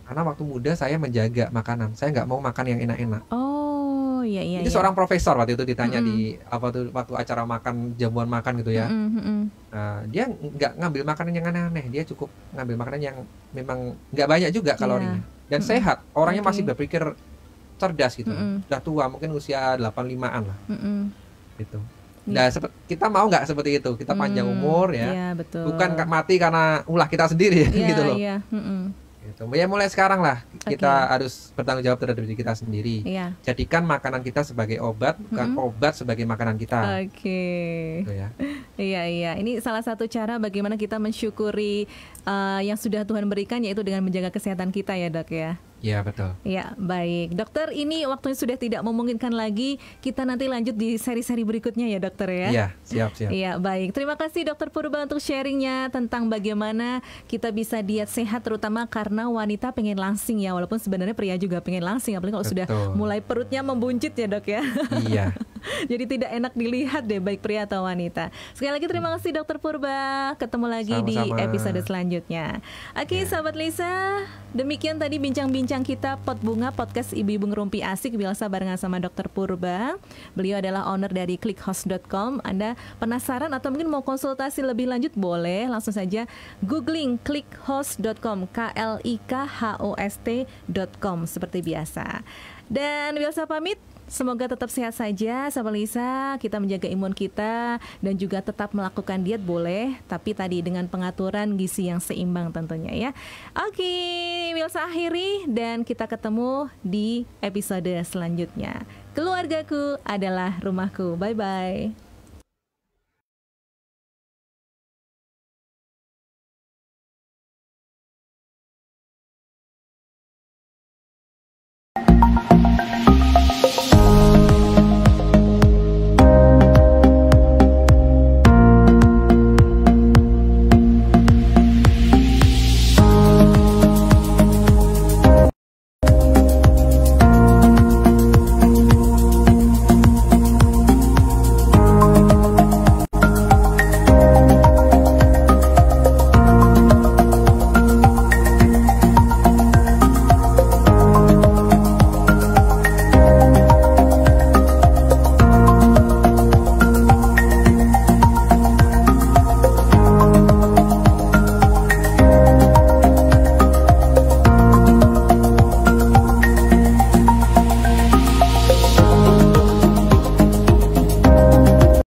Karena waktu muda saya menjaga makanan, saya nggak mau makan yang enak-enak. Oh iya. Ini seorang profesor waktu itu ditanya di waktu acara makan, jamuan makan gitu ya. Dia nggak ngambil makanan yang aneh-aneh, dia cukup ngambil makanan yang memang nggak banyak juga kalorinya dan sehat. Orangnya masih berpikir cerdas gitu. Udah tua, mungkin usia 85-an lah. Gitu. Nah, kita mau nggak seperti itu? Kita panjang umur ya, bukan mati karena ulah kita sendiri gitu loh. Gitu. Ya mulai sekarang lah kita harus bertanggung jawab terhadap diri kita sendiri. Jadikan makanan kita sebagai obat, bukan obat sebagai makanan kita. Gitu ya. Iya. Ini salah satu cara bagaimana kita mensyukuri yang sudah Tuhan berikan, yaitu dengan menjaga kesehatan kita ya Dok ya. Iya betul. Ya baik dokter, ini waktunya sudah tidak memungkinkan lagi. Kita nanti lanjut di seri-seri berikutnya ya dokter ya. Iya siap. Iya baik, terima kasih Dokter Purba untuk sharingnya tentang bagaimana kita bisa diet sehat, terutama karena wanita pengen langsing ya. Walaupun sebenarnya pria juga pengen langsing, apalagi kalau sudah mulai perutnya membuncit ya Dok ya. Iya. Jadi tidak enak dilihat deh, baik pria atau wanita. Sekali lagi terima kasih Dokter Purba. Ketemu lagi di episode selanjutnya. Oke sahabat Lisa, demikian tadi bincang-bincang kita Pot Bunga, podcast Ibu-Ibu Ngerumpi Asik, biasa barengan sama Dokter Purba. Beliau adalah owner dari clickhost.com. Anda penasaran atau mungkin mau konsultasi lebih lanjut, boleh langsung saja googling clickhost.com, klikhhost.com seperti biasa. Dan biasa pamit. Semoga tetap sehat saja sahabat Lisa, kita menjaga imun kita dan juga tetap melakukan diet boleh, tapi tadi dengan pengaturan gizi yang seimbang tentunya ya. Oke, Wilsa akhiri dan kita ketemu di episode selanjutnya. Keluargaku adalah rumahku. Bye-bye.